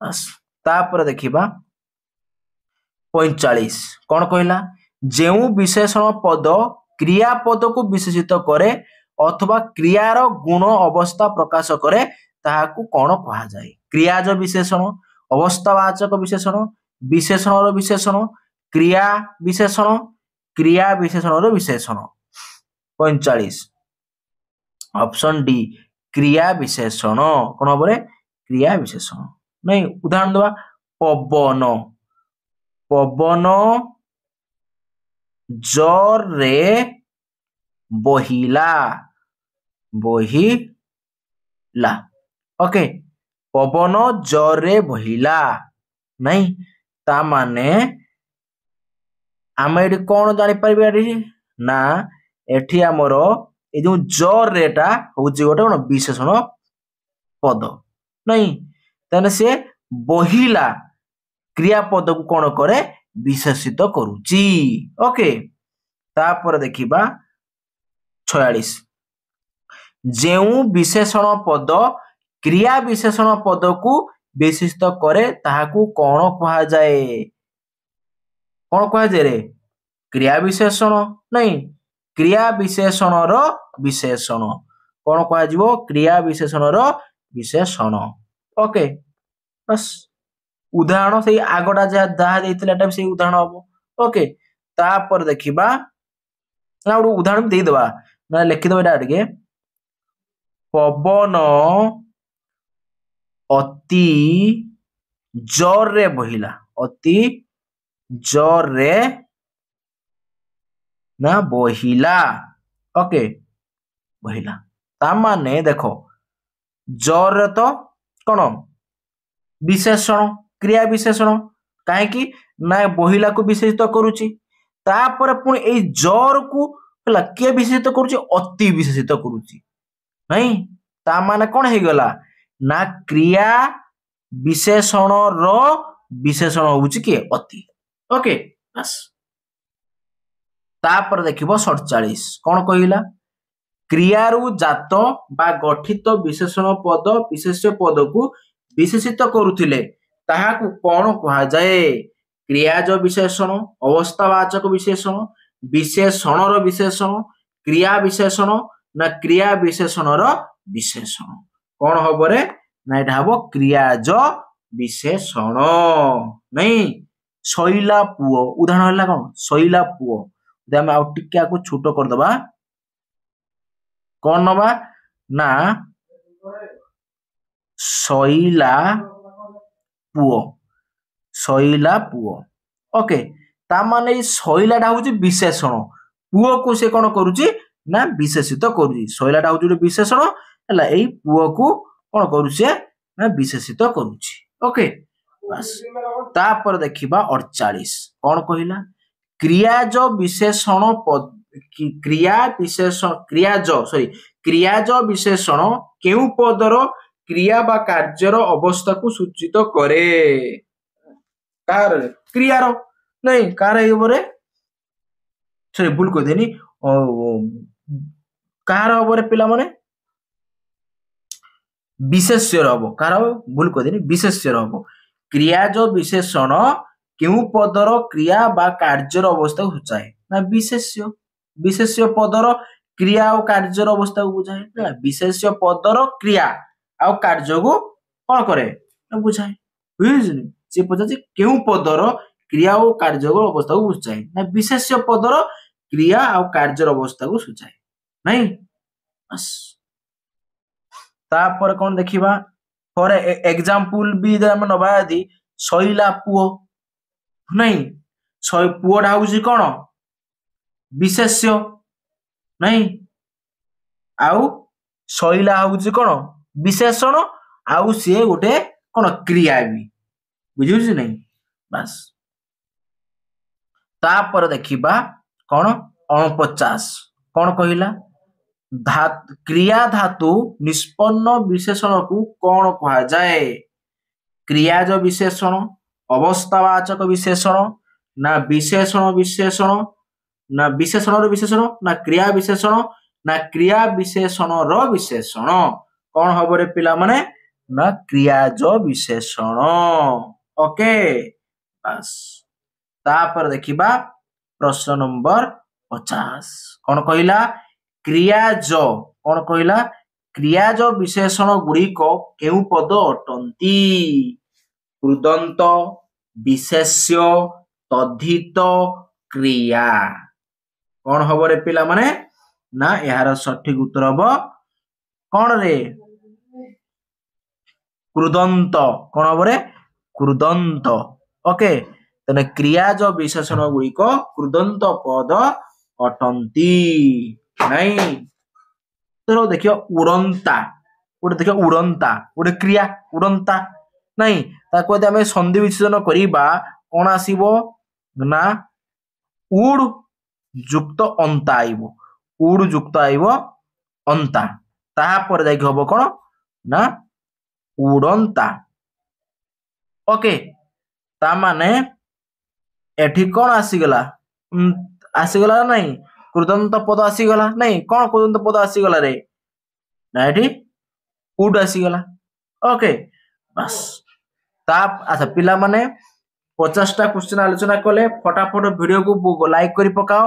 बस तापर देखिबा 45 कौन कहला जेउ विशेषण पद क्रिया पद को विशेषित करे अथवा क्रियार गुण अवस्था प्रकाश करे ताहाकू कौन कहा जाए क्रियाज विशेषण अवस्थावाचक विशेषण विशेषणर विशेषण क्रिया विशेषणर विशेषण 45 ऑप्शन डी क्रिया विशेषण कौन हम क्रिया विशेषण नहीं उदाहरण दवा पवन पवन जोर रे बहिला बहिला ओके पवन जोर रे बहिला नहीं ता माने आम ये कौन जापर ना एठी आमर ये जो जोर रेटा हूँ गोटे कौन विशेषण पद नहीं ताने से बहिला क्रियापद को कौन करे विशेषित करुची ओके तापर देखिबा 46 जेउ विशेषण पद क्रिया विशेषण पद को विशेषित करे ताहाकू कौन कहा जाए कौन कहा जाए रे क्रिया विशेषण नहीं क्रिया विशेषणर विशेषण कौन कहा जिवो क्रिया विशेषणर विशेषण ओके बस उदाहरण से आगटा जहाँ देता से उदाहरण हम ओके तापर देखिबा ना गोटे उदाहरण दे देबा ना लिखिदेव एटा टिके पवन अति जोर रे बहिला अति जोर रे ना बहिला ओके बहिला ता माने देखो जोर रे तो कौन विशेषण क्रिया विशेषण कहीं ना बहिला को विशेषित करुची तापर पुणी ए जोर को किए विशेषित करुची अति विशेषित करुची नहीं ता माने कौन हे गला ना क्रिया विशेषण रो विशेषण होउची किए अति ओके बस तापर देखिबो 47 कौन कहिला क्रियारु जात बा गठित विशेषण पद विशेष्य पद को विशेषित करुथिले ताहाकू कौन कहा जाए क्रियाज विशेषण अवस्थावाचक विशेषण विशेषणर विशेषण क्रिया विशेषण ना क्रिया विशेषणर विशेषण कौन हम रे ना एटा हम क्रियाज विशेषण नहीं शैला पुओ उदाहरण है कौन शैला पुओ आम आउ टिके छोट करदबा कौन नबा ना शैला पुओ ओके ता माने शैलाटा हूँ विशेषण पुओ को से कौन करुची ना विशेषित करुची शैलाटा हूँ गोटे विशेषण है यही पुओ को कौन करुचे ना विशेषित करुची ओके बस तापर देखिबा 48 कौन कहिला क्रियाज विशेषण क्रियाज विशेषण केउ पदर क्रिया बा कार्यर अवस्था को सूचित करे कार क्रियार नहीं कार एबरे सॉरी भूल को देनी कार ओबरे पिला माने विशेष्य रहबो कार भूल को देनी विशेष्य रहबो क्रियाज विशेषण केउ पदर क्रिया बा कार्यर अवस्था को सूचाए ना विशेष्य विशेष्य पदर क्रिया और कार्यर अवस्था को बुझाए ना विशेष्य पदर क्रिया और कार्य को कौन करे ना बुझाए बुझिनी से पचाचे केउ पदर क्रिया और कार्य अवस्था को बुझाए ना विशेष्य पदर क्रिया और कार्यर अवस्था को सूचाए नहीं बस तापर कौन देखिबा फॉर एग्जांपल भी हम नबा यदि शैला पुओ नहीं पुओ ढाउसी कौन विशेष्य नहीं आउ शैला हउची कौन विशेषण आउ सी गोटे कौन क्रिया भी बुझी नहीं बस तापर देखिबा कौन 49 कौन कहिला क्रिया धातु निष्पन्न विशेषण को कौन कहा जाए क्रियाज विशेषण अवस्थावाचक विशेषण ना विशेषण विशेषण ना विशेषण विशेषण ना क्रिया विशेषण ना क्रिया विशेषण विशेषण कौन हम रे पिला माने ना क्रियाज विशेषण ओके बस तापर देखिबा प्रश्न नंबर 50 कौन कहिला क्रियाज कौन कहिला क्रियाज विशेषण गुड़िक केउ पद अटंती कृदंत विशेष्य तद्धित क्रिया कौन हम रे पिला माने ना यार सठिक उत्तर हम कौन रे कृदंत कौन हम रे कृदंत ओके तने क्रियाज विशेषण गुड़िक कृदंत पद अटंती नहीं तो देखियो उड़ंता गोटे देखियो उड़ंता गोटे क्रिया उड़ंता नहीं ताको यदि आमे संधि विच्छेदन करिबा कोन आसीबो ना उड़ युक्त अंता आइबो उड़ युक्त आइबो अंता ताहा पर जाई हबो कोन ना उड़ंता ओके ता माने एठी कोन आसीगला नहीं कृदंत पद आसीगला नहीं कौन कृदंत पद आसीगला रे ना एठी उड आसीगला ओके बस ताप अच्छा पिला माने 50 टा क्वेश्चन आलोचना कले फटाफट वीडियो को लाइक करी पकाओ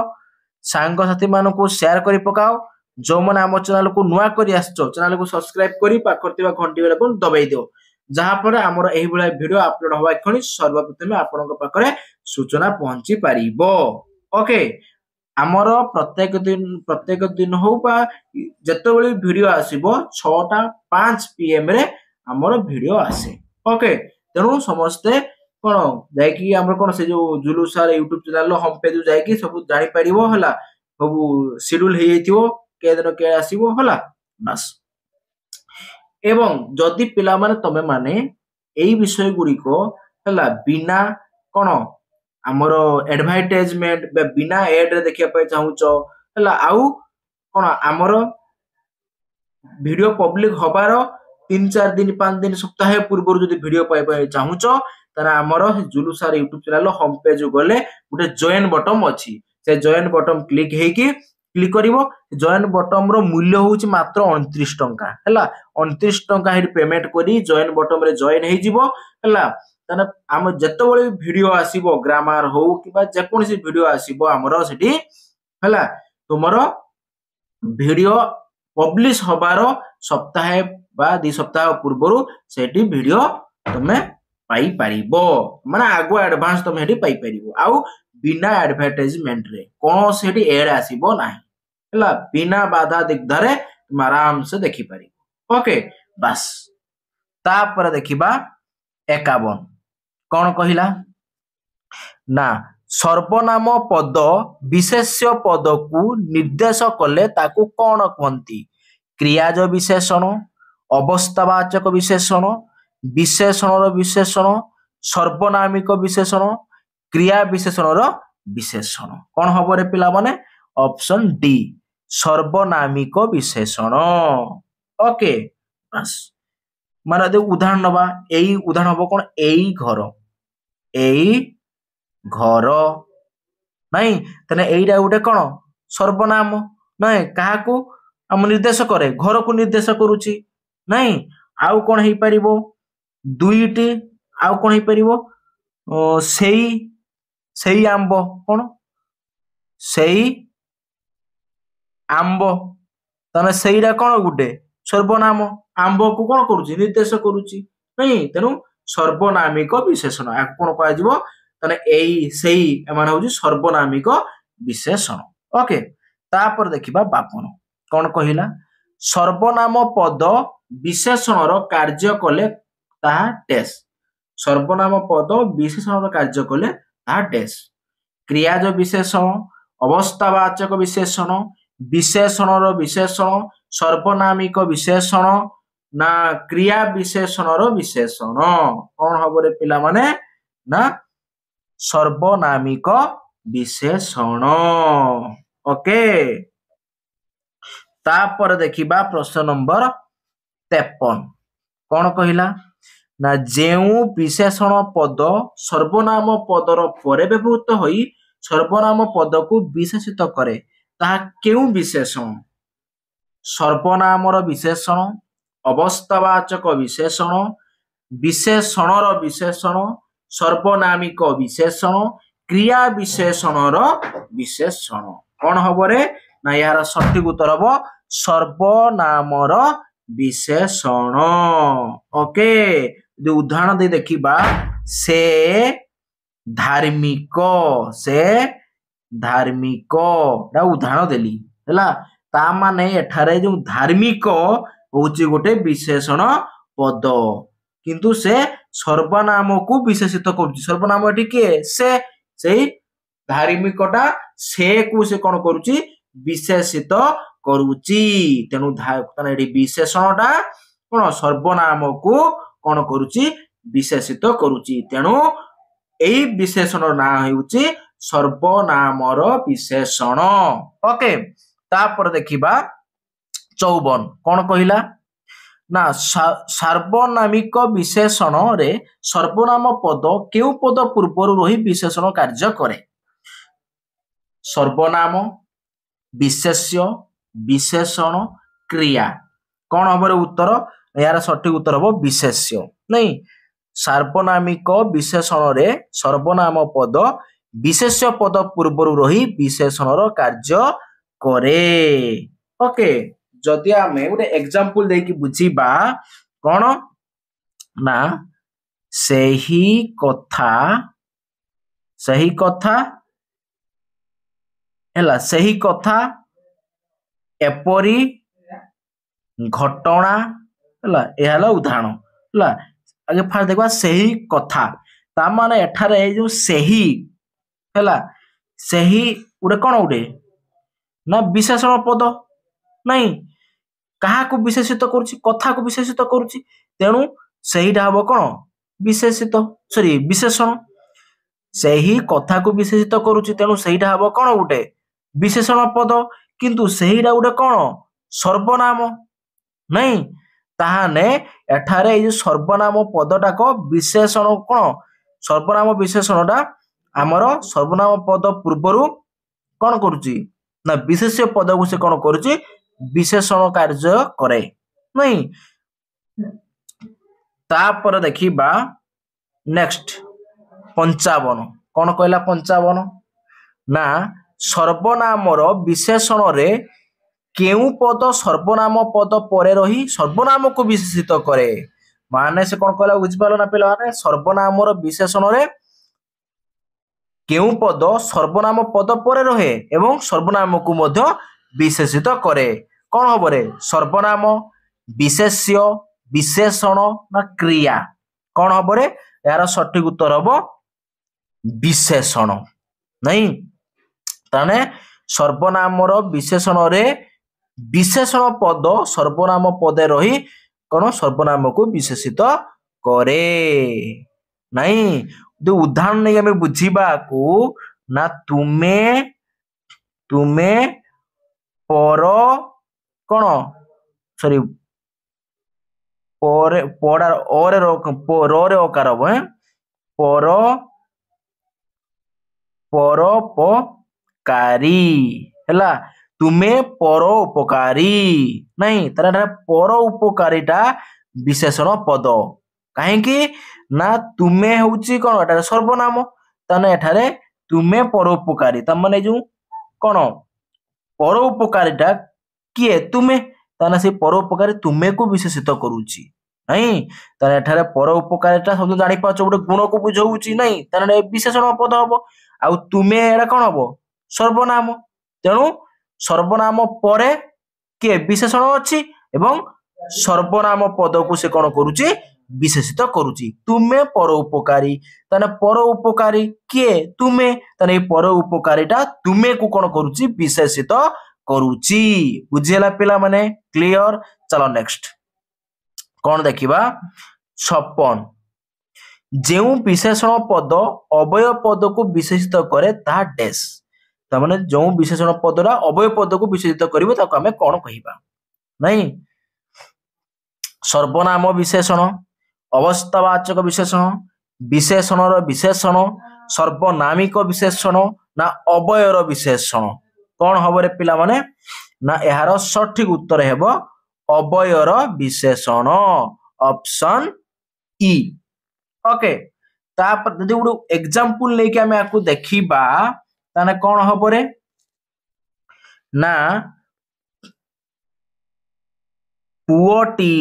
सांग साथी मान को शेयर करी पकाओ जो माने हम चैनल को नुआ करी आछो चैनल को सब्सक्राइब करी पाखरतिबा घंटी बेल को दबाई दियो जहा पर हमर एही बळा वीडियो अपलोड होबा खणी सर्वप्रथम आपनक पाखरे सूचना पहुंची पारिबो ओके आमर प्रत्येक दिन हो बा जतबेले वीडियो आसीबो 6:05 PM रे आमर वीडियो आसे ओके तेनु समस्ते कोन जाय कि हमर कोन से जो Julu sir YouTube channel home page जाय कि सब जानि परिबो हला सब शेड्यूल हे जइथिबो के दिन के आसीबो हला बस एवं जदि पिला माने तमे माने एई विषय गुडी को हला बिना कोन हमर एडवर्टाइजमेंट बे बिना एड रे देखिया पय चाहूचो हला आउ कोन हमर वीडियो पब्लिक होबार 3-4 दिन 5 दिन सप्ताह पूर्व जदि वीडियो पाइ चाहूचो तारा हमर Julu sir YouTube channel home page गले गुटे जॉइन बटन अछि से जॉइन बटन क्लिक हेकी क्लिक करिवो जॉइन बटन रो मूल्य होउची मात्र 29 टंका हला 29 टंका हे पेमेंट करी जॉइन बटन रे जॉइन हे जिवो हला तने हम जतबेले वीडियो आसीबो ग्रामर हो किबा जे कोनसी वीडियो आसीबो हमरो सेठी हला तुमरो वीडियो पब्लिश होबार सप्ताह बा 2 सप्ताह पूर्वरु सेठी वीडियो तमे पाई पारिबो माने आगो एडवांस तमे हेठी पाई पारिबो आउ बिना एडवर्टाइजमेंट रे कोन सेठी एड आसीबो नाही हला बिना बाधा दिग्धरे तुम आराम से देखि पारिबो ओके बस ता पर देखिबा 51 कौन कहिला ना सर्वनाम पद विशेष्य पद को निर्देश कले ताकू कौन कहती क्रियाज विशेषण अवस्थावाचक विशेषण विशेषण विशेषण सर्वनामिक विशेषण क्रिया विशेषण विशेषण कौन हम रे पिला माने ऑप्शन डी सर्वनामिक विशेषण ओके बस माने दे उदाहरण नबा एई उदाहरण हम कौन एई घर नहीं तने एईटा गोटे कौन सर्वनाम नहीं काहाकू हम निर्देश करे घर को निर्देश करूची नहीं आउ कौन हे परिबो दुईटी आउ कौन हे परिबो सेई आंब कौन सेई आंब तने सेईटा कौन गुटे सर्वनाम आंब को कौन करूची निर्देश करूची नहीं तेनु सर्वनामिक विशेषण आ कौन कह जिवो तने एई सेई एमान होची सर्वनामिक विशेषण ओके तापर देखिबा बापन कौन कहिला सर्वनाम पद विशेषण रो कार्य कले ताहा टेस सर्वनाम पद विशेषण रो कार्य कले ताहा टेस क्रियाज विशेषण अवस्थावाचक विशेषण विशेषण रो विशेषण सर्वनामिक विशेषण ना क्रिया विशेषण रो विशेषण कौन हम रे पिला माने ना सर्वनामिक विशेषण ओके तापर देखिबा प्रश्न नंबर 53 कौन कहिला ना जेउ विशेषण पद सर्वनाम पदर परे व्यवहृत होई सर्वनाम पद को विशेषित करे ताहा केउ विशेषण सर्वनामर विशेषण अवस्थावाचक विशेषण विशेषणर विशेषण सर्वनामिक विशेषण क्रिया विशेषणर विशेषण कौन हम रे ना यार सठिक उत्तर हम सर्वनामर विशेषण ओके उदाहरण दे देखिबा से धार्मिक उदाहरण देली हैला ता माने एठारे जो धार्मिक होची गोटे विशेषण पद किंतु से सर्वनाम को विशेषित करूची सर्वनाम एठी के से धार्मिकटा से को से कोन करूची विशेषित करूची तेनु तने एठी विशेषणटा कोन सर्वनाम को कोन करूची विशेषित करूची तेनु एई विशेषण ना हेउची सर्वनामर विशेषण ओके तापर देखिबा 54 कौन कहिला ना सार्वनामिक विशेषण रे सर्वनाम पद केउ पद पूर्वर रही विशेषण कार्य करे सर्वनाम विशेष्य विशेषण क्रिया कौन हम उत्तर यार सठिक उत्तर हम विशेष्य नहीं सार्वनामिक विशेषण रे सर्वनाम पद विशेष्य पद पूर्वर रही विशेषण कार्य करे ओके जदि आमे गोटे एग्जांपल देकी बुझीबा कौन ना सही कथा एपरी घटना हला उदाहरण हला आगे फास्ट देखबा सही कथा ता माने एठारे जो सही हला सही उडे कोन उडे ना विशेषण पद नहीं कहा को विशेषित करूची कथा को विशेषित करूची तेणु सहीटा हम कौन विशेषित सॉरी विशेषण सही कथा को विशेषित करूची तेणु सहीटा हम कौन गोटे विशेषण पद किंतु सहीटा गोटे कौन सर्वनाम नहीं ताहाने एठारे ये सर्वनाम पदटा को विशेषण कौन सर्वनाम विशेषणटा आमर सर्वनाम पद पूर्वरु कौन करूची ना विशेष्य पद को से कौन करूची विशेषण कार्य करे नहीं तापर देखिबा नेक्स्ट 55 कौन कहला 55 ना सर्वनामर विशेषण रे केउ पद सर्वनाम पद परे रही सर्वनाम को विशेषित करे माने से कौन कहला बुझ पालो ना पिला माने सर्वनामर विशेषण रे केउ पद सर्वनाम पद परे रहे एवं सर्वनाम को मध्य विशेषित करे कौन हम रे सर्वनाम विशेष्य विशेषण ना क्रिया कौन हम रे यार सठिक उत्तर हम विशेषण नहीं ताने सर्वनामर विशेषण रे विशेषण पद सर्वनाम पदे रही कौन सर्वनाम को विशेषित करे नहीं जो उदाहरण नहीं हमें बुझीबा को ना तुमे तुमे पर कौन सॉरी पर पड़ा ओरे रे ओकार हबो पर परोपकारी हैला तुमे परोपकारी नहीं तार पर उपकारीटा विशेषण पद कहीं ना तुमे हूँ कौन एटार सर्वनाम ताने एठारे तुमे परोपकारी तमाने जो कौन परोपकारीटा किए तुमे ताने से परोपकारी तुमे को विशेषित करूची नहीं ताने एठारे परोपकारीटा शब्द जानि पाछ गोटे गुण को बुझाउची नहीं ताने विशेषण पद हबो आउ तुमे एटा कौन हबो सर्वनाम तेणु सर्वनाम परे किए विशेषण अच्छी एवं सर्वनाम पद को से कौन करुची विशेषित करुची तुमे पर उपकारी ताने पर उपकारी किए तुमे ताने पर उपकारीटा तुमे को कौन करुची विशेषित करुची बुझिला पिला माने क्लियर चलो नेक्स्ट कौन देखिबा 56 जेउ विशेषण पद अवय पद को विशेषित करे ता डैश तामाने जो विशेषण पदरा अवय पद को विशेषित करिवो ताको हमें कौन कहिबा नहीं सर्वनाम विशेषण अवस्थावाचक विशेषण विशेषणर विशेषण सर्वनामिक विशेषण ना अवयर विशेषण कौन हम रे पिला माने ना यार सठिक उत्तर हेबो अवयर विशेषण ऑप्शन ई ओके तापर यदि गोटे एग्जांपल लेके आमे आकु देखिबा ताने कौन हबो रे ना पुओटी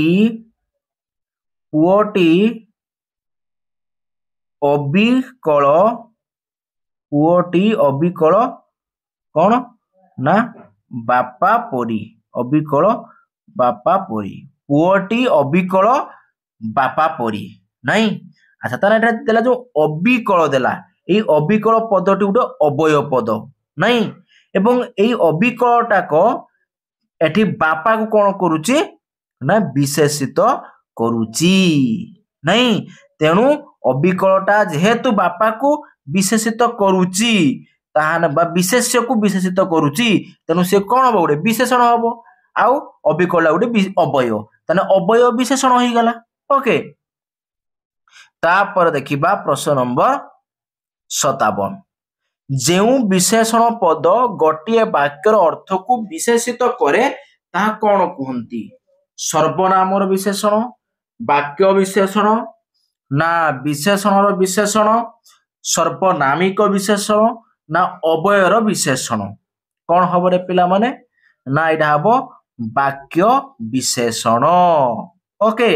अबिकल कौन ना बापा परी अबिकल बापा परी पुओटी अबिकल बापा परी नहीं अच्छा तार एटा देला जो अबिकल देला এই অবিকল পদটি গোটে অবয় পদ নাই এবং এই অবিকলটাক এটি বাপা কু কোন করুচি না বিশেষিত করুচি নাই তেণু অবিকলটা যেহেতু বাপা কু বিশেষিত করুচি তাহানে বা বিশেষ্য কু বিশেষিত করুচি তেণু সে কোন হবো গোটে বিশেষণ হবো আউ অবিকলটা গোটে অবয় তাহলে অবয় বিশেষণ হয়ে গলা ওকে তারপরে দেখিবা প্রশ্ন নম্বর 57 जेउ विशेषण पद गोटे वाक्यर अर्थ को विशेषित करे ताहा कौन कहती सर्वनामर विशेषण वाक्य विशेषण ना विशेषणर विशेषण सर्वनामिक विशेषण ना अवयर विशेषण कौन हम रे पिला माने ना इटा हबो वाक्य विशेषण ओके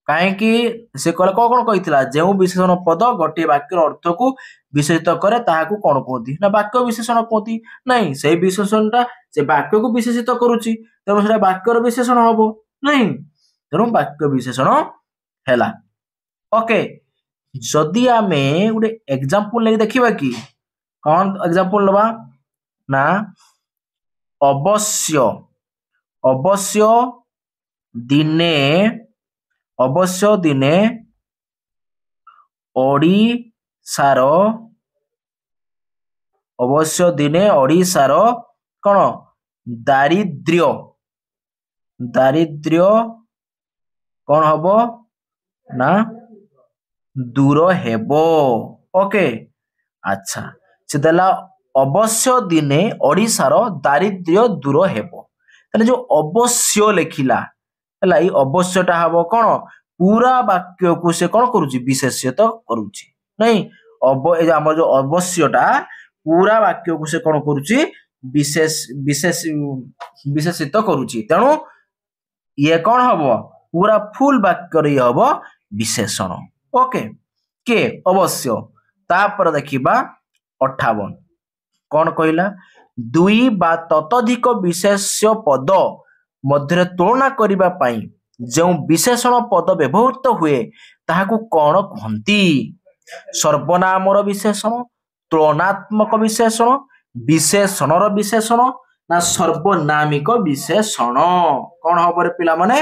कहीं से कौन कौन कही जो विशेषण पद गोटे वाक्यर अर्थ को विशेषित करे ताहाकू कौन कहती ना वाक्य विशेषण कहती नहीं से विशेषणटा से वाक्य को विशेषित करुच्ची तेणु से वाक्यर विशेषण हम नहीं तेणु वाक्य विशेषण है ओके जदि आमे गोटे एग्जांपल लेके देखिबा कि कौन एग्जांपल लबा ना अवश्य अवश्य दिने ओडिशार अवश्य दिने ओडिशार कौन दारिद्र्य दारिद्र्य कौन हबो ना दूर हेबो ओके अच्छा से देला अवश्य दिने ओडिशार दारिद्र्य दूर हेबो ताले जो अवश्य लिखिला हला ई अवश्यटा हबो कोन पूरा वाक्य को से कोन करूची विशेषित करूची नहीं ए हमर जो अवश्यटा पूरा वाक्य को से कोन करूची विशेषित करूची तेणु ये कोन हबो पूरा फुल वाक्य रे हबो विशेषण ओके के अवश्य तापर देखिबा 58 कोन कहिला दुई बा ततोधिक विशेष्य पद मध्य तुलना करिबा पाई जो विशेषण पद व्यवहृत हुए ताहाकू कौन कहती सर्वनामर विशेषण तुलनात्मक विशेषण विशेषणर विशेषण ना सर्वनामिक विशेषण कौन हम रे पिला माने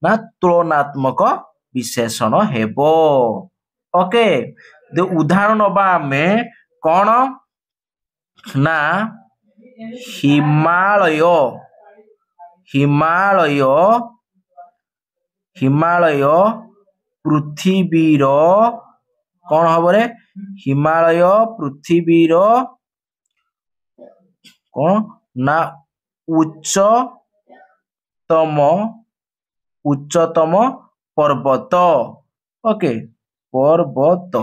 ना तुलनात्मक विशेषण हेबो। ओके उदाहरण नबा आमे कौन ना हिमालय हिमालय हिमालय पृथ्वीर कौन हम रे हिमालय पृथ्वीर कौन ना उच्चतम पर्वत। ओके पर्वत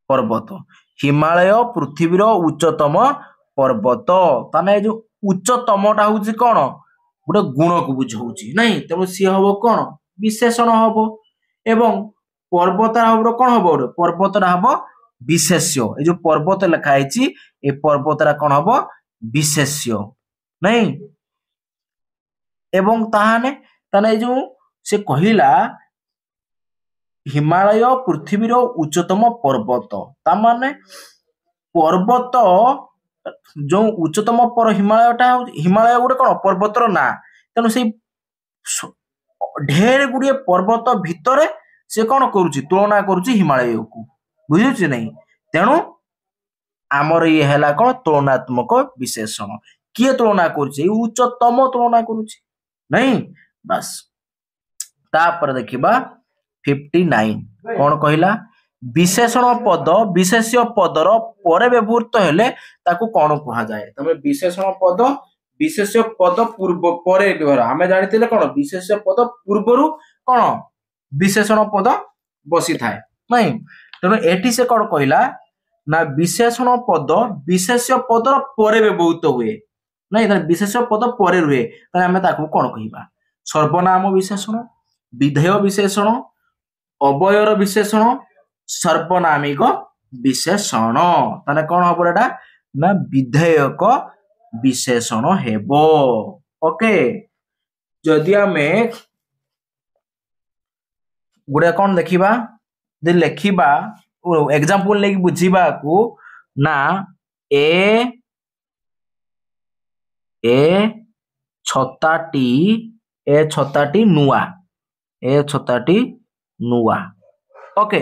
पर्वत हिमालय पृथ्वीर उच्चतम पर्वत ताने जो उच्चतमटा हूँ कौन गोटे गुण को बुझाऊँ नहीं तेणु सी हम कौन विशेषण हम एवं पर्वत हम कौन हम गोटे पर्वतटा हम विशेष्य ये जो पर्वत लिखाई ये पर्वतटा कौन हम विशेष्य नहीं एवं ताहाने ताने जो से कहिला हिमालय पृथ्वीर उच्चतम पर्वत ता माने पर्वत जो उच्चतम पर हिमालय गोटे कौन पर्वतर ना तेणु से ढेर गुड़िए पर्वत भितर से कौन करुच्ची तुलना करुच्ची हिमालय को बुझुची नहीं तेणु आमर ये है कौन तुलनात्मक विशेषण किए तुलना करुच्ची उच्चतम तुलना करुच्ची नहीं बस तापर देखिबा 59 कौन कहला विशेषण पद विशेष्य पदर पर व्यवहृत हेले ताकू कौन कहा जाए तमे विशेषण पद विशेष्य पद पूर्व परे व्यवहार आमे जानितिले कौन विशेष्य पद पूर्वरु कौन विशेषण पद बसी थाए नहीं तेणु एठी से कौन कहला ना विशेषण पद विशेष्य पदर परे व्यवहृत हुए नहीं विशेष्य पद परे रुहे ताने आमे ताकू कौन कहिबा सर्वनाम विशेषण विधेय विशेषण अवयर विशेषण सर्वनामिक विशेषण ताने कौन हम एटा ना विधेयक विशेषण हेबो। ओके जदि आमे गुडे कौन देखिबा जे लेखिबा एग्जांपल लेके बुझीबा को ना ए छताटी नुआ ओके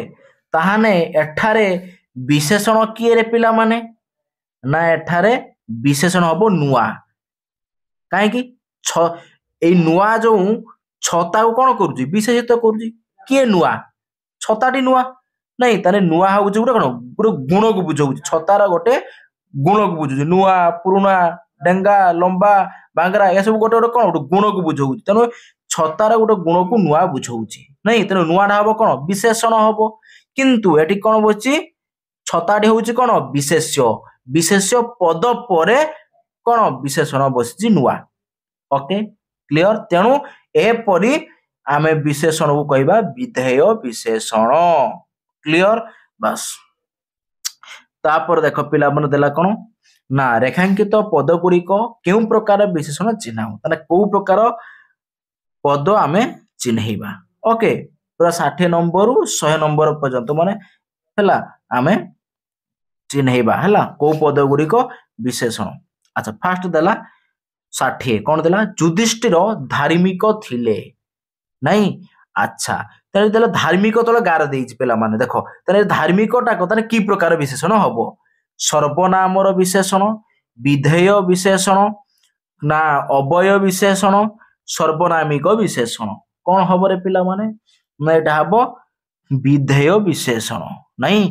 ताहाने एठारे विशेषण किए रे पिला माने ना एठारे विशेषण हबो नुआ काहे कि ए नुआ जो छता को कौन करूची विशेषित करूची किए नुआ छताटी नुआ नहीं ताने नुआ होउची गोटे कौन गोटे गुण को बुझाउची छतार गोटे गुण को बुझाउची नुआ पुरुना डेंगा लंबा बांगरा ये सब गोटे गोटे कौन गोटे गुण को बुझाउची तेणु छतार गोटे गुण को नुआ बुझाउची नहीं तेणु नुआटा हम कौन विशेषण हम किंतु एटी कौन बची छताटी होउची कौन विशेष्य विशेष्य पद परे कौन विशेषण बसी नुआ। ओके क्लियर तेणु एपरी आमे विशेषण को कहबा विधेय विशेषण क्लियर बस तापर देख पिला मन देला कौन ना रेखांकित पद गुड़िक केउ प्रकार विशेषण चिन्हाऊ ताने को प्रकार पद आमे चिन्हैबा। ओके पूरा 60 नंबर 100 नंबर पर्यंत माने हला आमे चिन्हैबा हला को पद गुड़िक विशेषण। अच्छा फास्ट देला 60 कौन देला युधिष्ठिर धार्मिक थिले नहीं अच्छा तेरे देला धार्मिक तले गार देइछ पेला माने देखो तेरे धार्मिकटा को ताने की प्रकार विशेषण हबो सर्वनामर विशेषण विधेय विशेषण ना अवय विशेषण सर्वनामिक विशेषण कौन हबो रे पिला माने ना एटा हबो विधेय विशेषण नहीं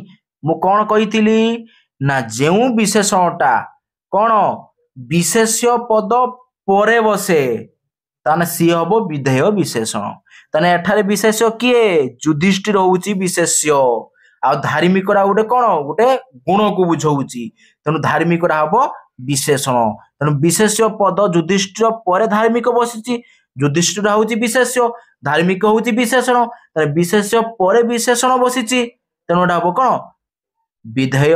मु कौन कहिथिली ना जेउ विशेषणटा कौन विशेष्य पद परे बसे ताने सी हबो विधेय विशेषण ताने एठारे विशेष्य किए युधिष्ठिर होउची विशेष्य आ धार्मिकरा गोटे कौन गोटे गुण को बुझाऊची तेणु धार्मिकरा हबो विशेषण तेणु विशेष्य पद युधिष्ठिर परे धार्मिक बसिची युधिष्ठिर होउची विशेष्य धार्मिक होउची विशेषण ताने विशेष्य परे विशेषण बसिची तेणु एटा हबो कौन विधेय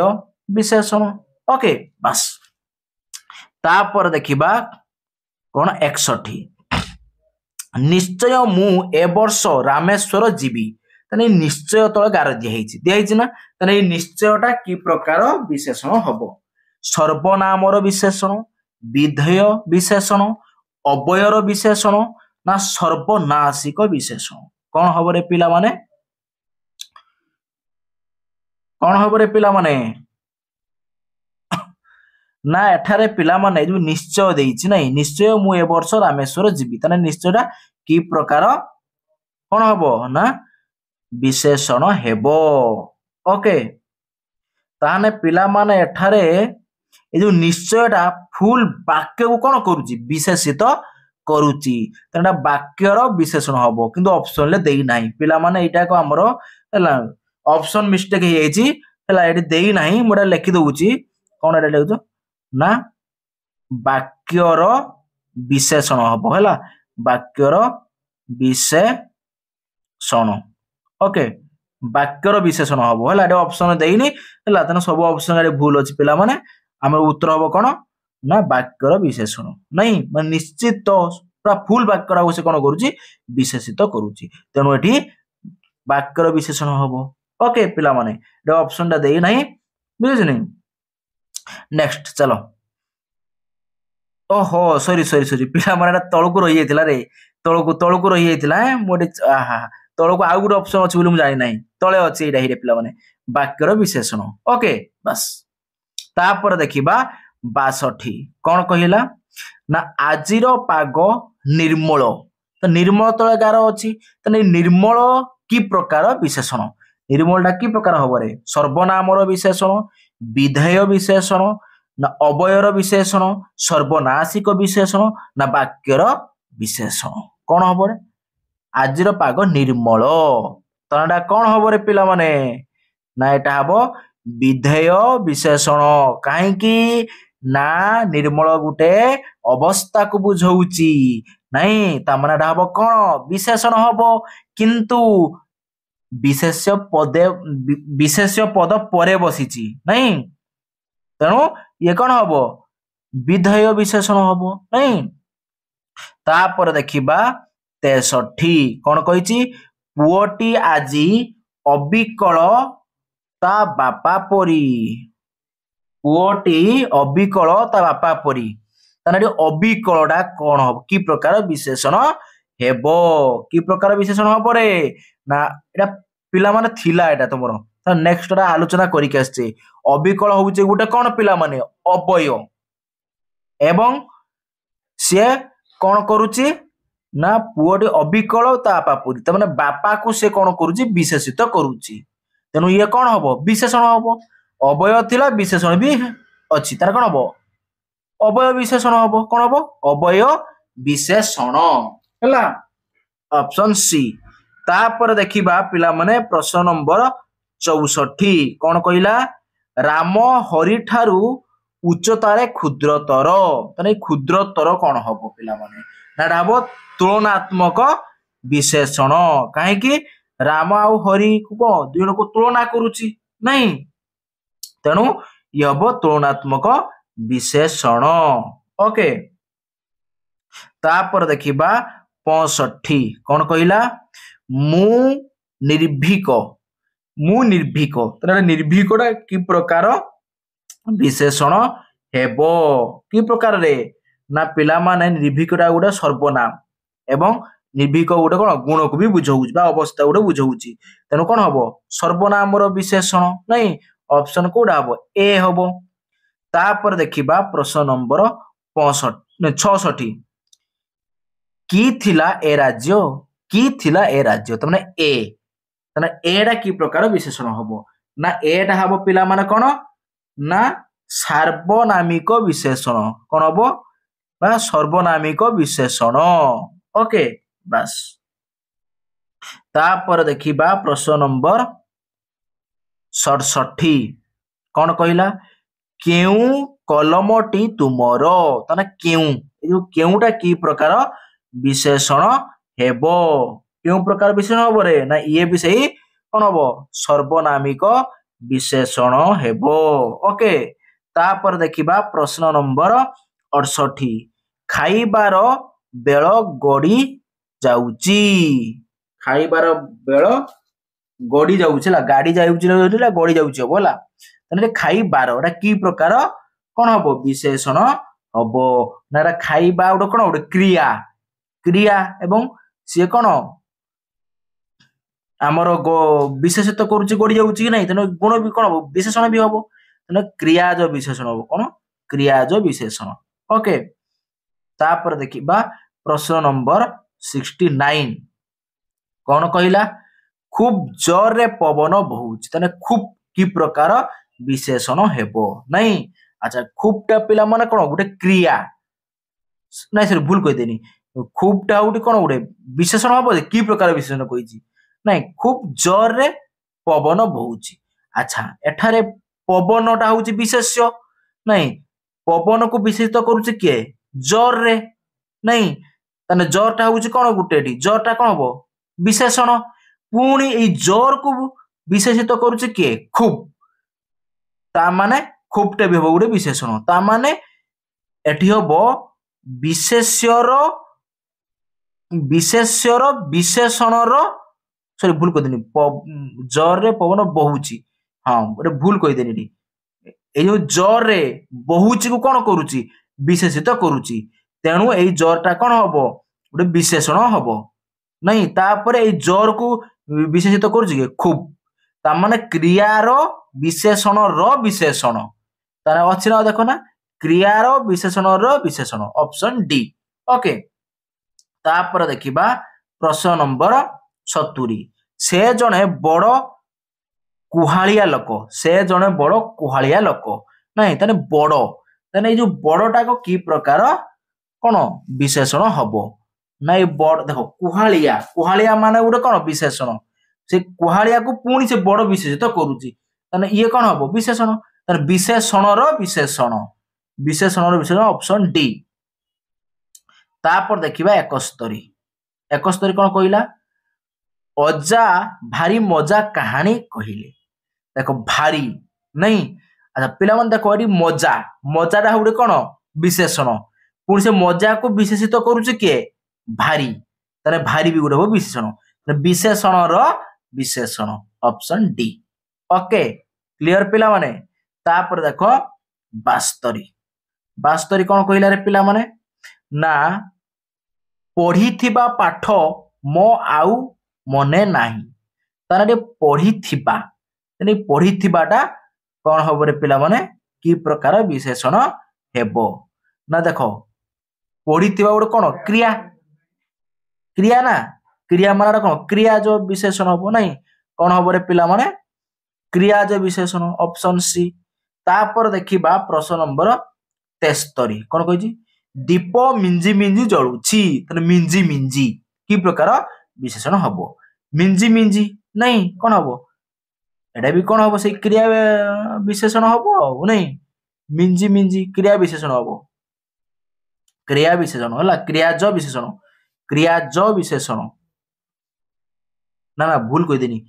विशेषण। ओके बस तापर देखिबा कौन 61 निश्चय मु ए वर्ष रामेश्वर जीवी ताने निश्चय तले गार दिया ना ताने निश्चयटा की प्रकार विशेषण हबो सर्वनामर विशेषण विधेय विशेषण अवयर विशेषण ना सर्वनाशिक विशेषण कौन हम रे पिला माने कौन हम रे पिला माने ना एठारे पिला माने जो निश्चय देइछि नै निश्चय मु ए वर्ष रामेश्वर जीवी तने निश्चयटा की प्रकार कौन हबो ना विशेषण हेबो ओके ताने पिला माने एठारे ए जो निश्चयटा फुल वाक्य को कौन करूची विशेषित करूची तेना वाक्यर विशेषण हबो किंतु ऑप्शन ले देई नाही पिला माने एटा को हमरो हला ऑप्शन मिस्टेक हे जाईची हला एटी देई नाही मोडा लिखि दउची कोन एटा लिखु ना वाक्यर विशेषण हबो हला वाक्यर विशेषण ओके वाक्यर विशेषण हबो हला एटा ऑप्शन देईनी हला तने सब ऑप्शन रे भूल अछि पिला माने हमर उत्तर हबो कोन ना वाक्यर विशेषण नहीं मैं निश्चित पूरा फुल वाक्य से कौन करुच्ची विशेषित करुच्ची तेणु एठी वाक्यर विशेषण हबो ओके पिला माने ये ऑप्शन टा देई नहीं बुझिस नहीं नेक्स्ट चलो ओहो सॉरी सॉरी सॉरी पिला माने तळकु रही जाइतिला रे तळकु रही जाइतिला मोटे आहा तळकु आउ गुड ऑप्शन अछि बोली मु जानि नाही तळे अछि एटा हिरे पिला माने वाक्यर विशेषण ओके बस तापर देखिबा 62 कौन कहला ना आजिर पाग निर्मल तो निर्मल तले गार अछि तने निर्मल की प्रकार विशेषण निर्मलटा की प्रकार हबरे सर्वनामर विशेषण विधेय विशेषण ना अवयर विशेषण सर्वनाशिक विशेषण ना वाक्यर विशेषण कौन हबरे आजिर पाग निर्मल तनेटा कौन हबरे पिला माने ना एटा हबो विधेय विशेषण कहीं ना निर्मल गुटे अवस्था को बुझौची नहीं तामना हबो कौन विशेषण हबो किंतु विशेष्य पद परे बसीची नहीं तेणु ये कौन हबो विधेय विशेषण हबो नहीं तापर देखिबा 63 कौन कहिची पुओटी आजी अबिकल ता बापा परी पुओटी अबिकल ता बापा परी ताने अबिकलटा कौन हो की प्रकार विशेषण हेबो की प्रकार विशेषण हबो रे ना एटा पिला माने थिला एटा तमरो त नेक्स्ट रा आलोचना करि के आछे अबिकल होउचे गुटे कौन पिला माने अवय एवं से कौन करूची ना पुओटी अबिकल ता बापा परी त माने बापा को से कौन करूची विशेषित करूची तेनु ये कौन हबो विशेषण हबो अवय थिला विशेषण भी अछि तार कौन हबो अवय विशेषण हबो कौन हबो अवय विशेषण हला ऑप्शन सी तापर देखिबा पिला माने प्रश्न नंबर 64 कौन कहिला राम हरि ठारू उच्चतारे क्षुद्रतर तने क्षुद्रतर कौन हबो पिला माने नाडा हबो तुलनात्मक विशेषण काहे कि राम आउ हरि को कोन दुई को तुलना करूची नहीं तेणु ये हबो तुलनात्मक विशेषण ओके तापर देखिबा 65 कौन कहिला मु निर्भीक तने निर्भीकटा की प्रकार विशेषण हेबो की प्रकार रे ना पिला माने निर्भीकटा गुडा सर्वनाम एवं निर्भीक गुटे कौन गुण को भी बुझाऊची बा अवस्था गुटे बुझाऊची तेणु कौन हबो सर्वनामर विशेषण नहीं ऑप्शन कोडा हबो ए हबो तापर देखिबा प्रश्न नंबर 66 की थिला ए राज्य तमने ए तने एडा की प्रकार विशेषण हबो ना एडा हबो पिला माने कोन ना सार्वनामिक विशेषण कोन हबो बा सर्वनामिक विशेषण ओके बस तापर देखिबा प्रश्न नंबर 67 कौन कहला केउ कलमटी तुमर तने केउ ए जो केउटा की प्रकार विशेषण हेबो केउ प्रकार विशेषण हबो रे ना ये भी सही कौन हबो सर्वनामिक विशेषण हेबो ओके तापर देखिबा प्रश्न नंबर 68 खाइबार बेल गड़ी जाउची खाइबार बेल गड़ी जाउची ला गाड़ी जाउची ला गड़ी जाउची हबो ला तने खाइबार एटा की प्रकार कोन हबो विशेषण हबो ना एटा खाइबा उडो कोन उडो क्रिया क्रिया एवं सी कौन आमर विशेषित करुच्ची गड़ी जाऊँ कि नहीं तेना गुण भी कौन हम विशेषण भी हम तेना क्रियाज विशेषण हम कौन क्रियाज विशेषण ओके तापर देखिबा प्रश्न नंबर 69 कौन कहला खूब जोर रे पवन बहुच तने खूब की प्रकार विशेषण हेबो नहीं अच्छा खूबटा पिला माने कौन गोटे क्रिया नहीं सर भूल कह देनी खूबटा गोटे कौन गोटे विशेषण हम कि प्रकार विशेषण कही नहीं खूब जोर रे पवन बहुच अच्छा एठारे पवनटा हूँ विशेष्य नहीं पवन को विशेषित करुचे किए जोर रे नहीं ताने जोरटा हूँ कौन गोटे जोरटा कौन हम विशेषण पुणी ये जोर को विशेषित करुचे किए खूब ता माने खूबटे भी हम गोटे विशेषण ता माने एठी हम विशेष्यर विशेष्यर विशेषणर सॉरी भूल कह देनी जोर रे पवन बहुची हाँ गोटे भूल कहीदेनी ये जो जोर रे बहुची को कौन करुची विशेषित करुची तेणु ये जोरटा कौन हम गोटे विशेषण हम नहीं तापर ये जोर को विशेषित करुची खूब ता माने क्रियार विशेषण र विशेषण तार अच्छी ना देखो ना क्रियार विशेषण र विशेषण ऑप्शन डी ओके तापर देखिबा प्रश्न नंबर 70 से जने बड़ कुहालिया लोक से जने बड़ कुहालिया लोक नहीं ताने बड़ ताने ये जो बड़टा को की प्रकार कौन विशेषण हबो नहीं बड़ देखो कुहालिया कुहालिया माने गोटे कौन विशेषण से कुहालिया को पुणी से बड़ विशेषित करुची ताने ये कौन हबो विशेषण ताने विशेषणर विशेषण विशेषणर विशेषण ऑप्शन डी तापर देखिबा 71 कौन कहला अजा भारी मजा कहानी कहले देखो भारी नहीं अच्छा पिला मन देखो ये मजा मजाटा गोटे कौन विशेषण पुणी से मजा को विशेषित करुचे किए भारी ताने भारी भी गोटे हो विशेषण विशेषण र विशेषण ऑप्शन डी ओके क्लियर पिला माने तापर देखो 72 कौन कहला रे पिला माने ना पढ़ी पाठ मो आउ मने नाही ताने पढ़ी पढ़ीबाटा कौन हम रे पिला माने कि प्रकार विशेषण हेबो ना देखो पढ़ी गोटे कौन क्रिया क्रिया ना क्रिया माना कौन क्रिया जो विशेषण हम नहीं कौन हम रे पिला माने क्रिया जो विशेषण ऑप्शन सी तापर देखिबा प्रश्न नंबर 73 कौन कही दीप मिंजी मिंजी जलुची ताने मिंजी मिंजी कि प्रकार विशेषण हबो मिंजी मिंजी नहीं कौन हबो एटा भी कौन हबो से क्रिया विशेषण हबो नहीं मिंजी मिंजी क्रिया विशेषण हबो क्रिया विशेषण हला क्रियाज विशेषण ना ना भूल कह देनी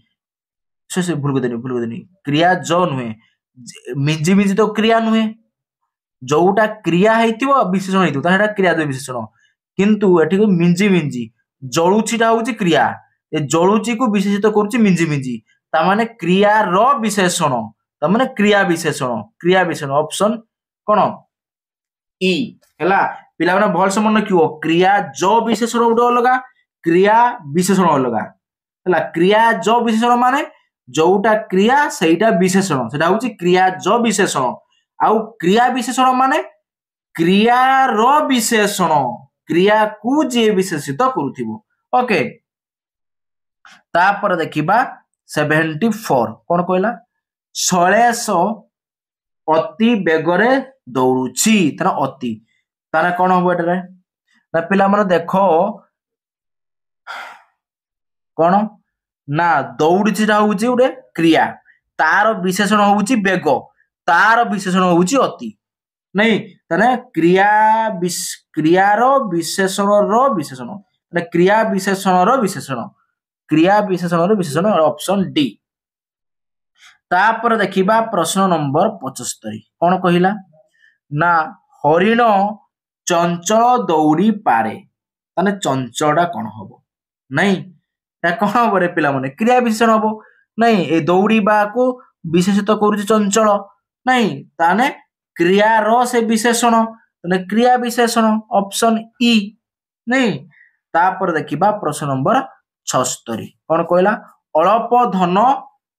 से भूल कह देनी क्रियाज नुहे मिंजी मिंजी तो क्रिया नुहे जोटा क्रिया हेतिबो विशेषण हेतिबो ताहेटा क्रियाज विशेषण किंतु एठी को मिंजी मिंजी जलुचीटा होची क्रिया ए जलुची को विशेषित करूची मिंजी मिंजी ता माने क्रिया रो विशेषण ता माने क्रिया विशेषण ऑप्शन कोन ई हला पिला माने भल से मन कियो क्रिया जो विशेषण उडो अलगा क्रिया विशेषण अलगा हला क्रिया जो विशेषण माने जोटा क्रिया सेटा विशेषण सेटा होची क्रिया जो विशेषण आउ क्रिया विशेषण माने क्रिया रो विशेषण क्रिया को जे विशेषित करूथिबो ओके तापर देखिबा 74 कौन कहला शैलेश अति बेगरे दौड़ुची ताना अति ताना कौन हम एटारे ना पिला माने देखो कौन ना दौड़ुचीटा होउची उडे क्रिया तार विशेषण होउची बेग तार विशेषण होउची अति नहीं ताने क्रियार विशेषण रो विशेषण ताने क्रिया विशेषण रो विशेषण ऑप्शन डी तापर देखिबा प्रश्न नंबर 75 कौन कहला ना हरिण चंचल दौड़ी पारे ताने चंचलटा कौन हबो नहीं कौन हम रे पिला माने क्रिया विशेषण हबो नहीं ए दौड़ीबा को विशेषित करूची चंचल नहीं ताने क्रिया रो से विशेषण ताने क्रिया विशेषण ऑप्शन ई नहीं तापर देखिबा प्रश्न नंबर 76 कौन कहला अल्प धन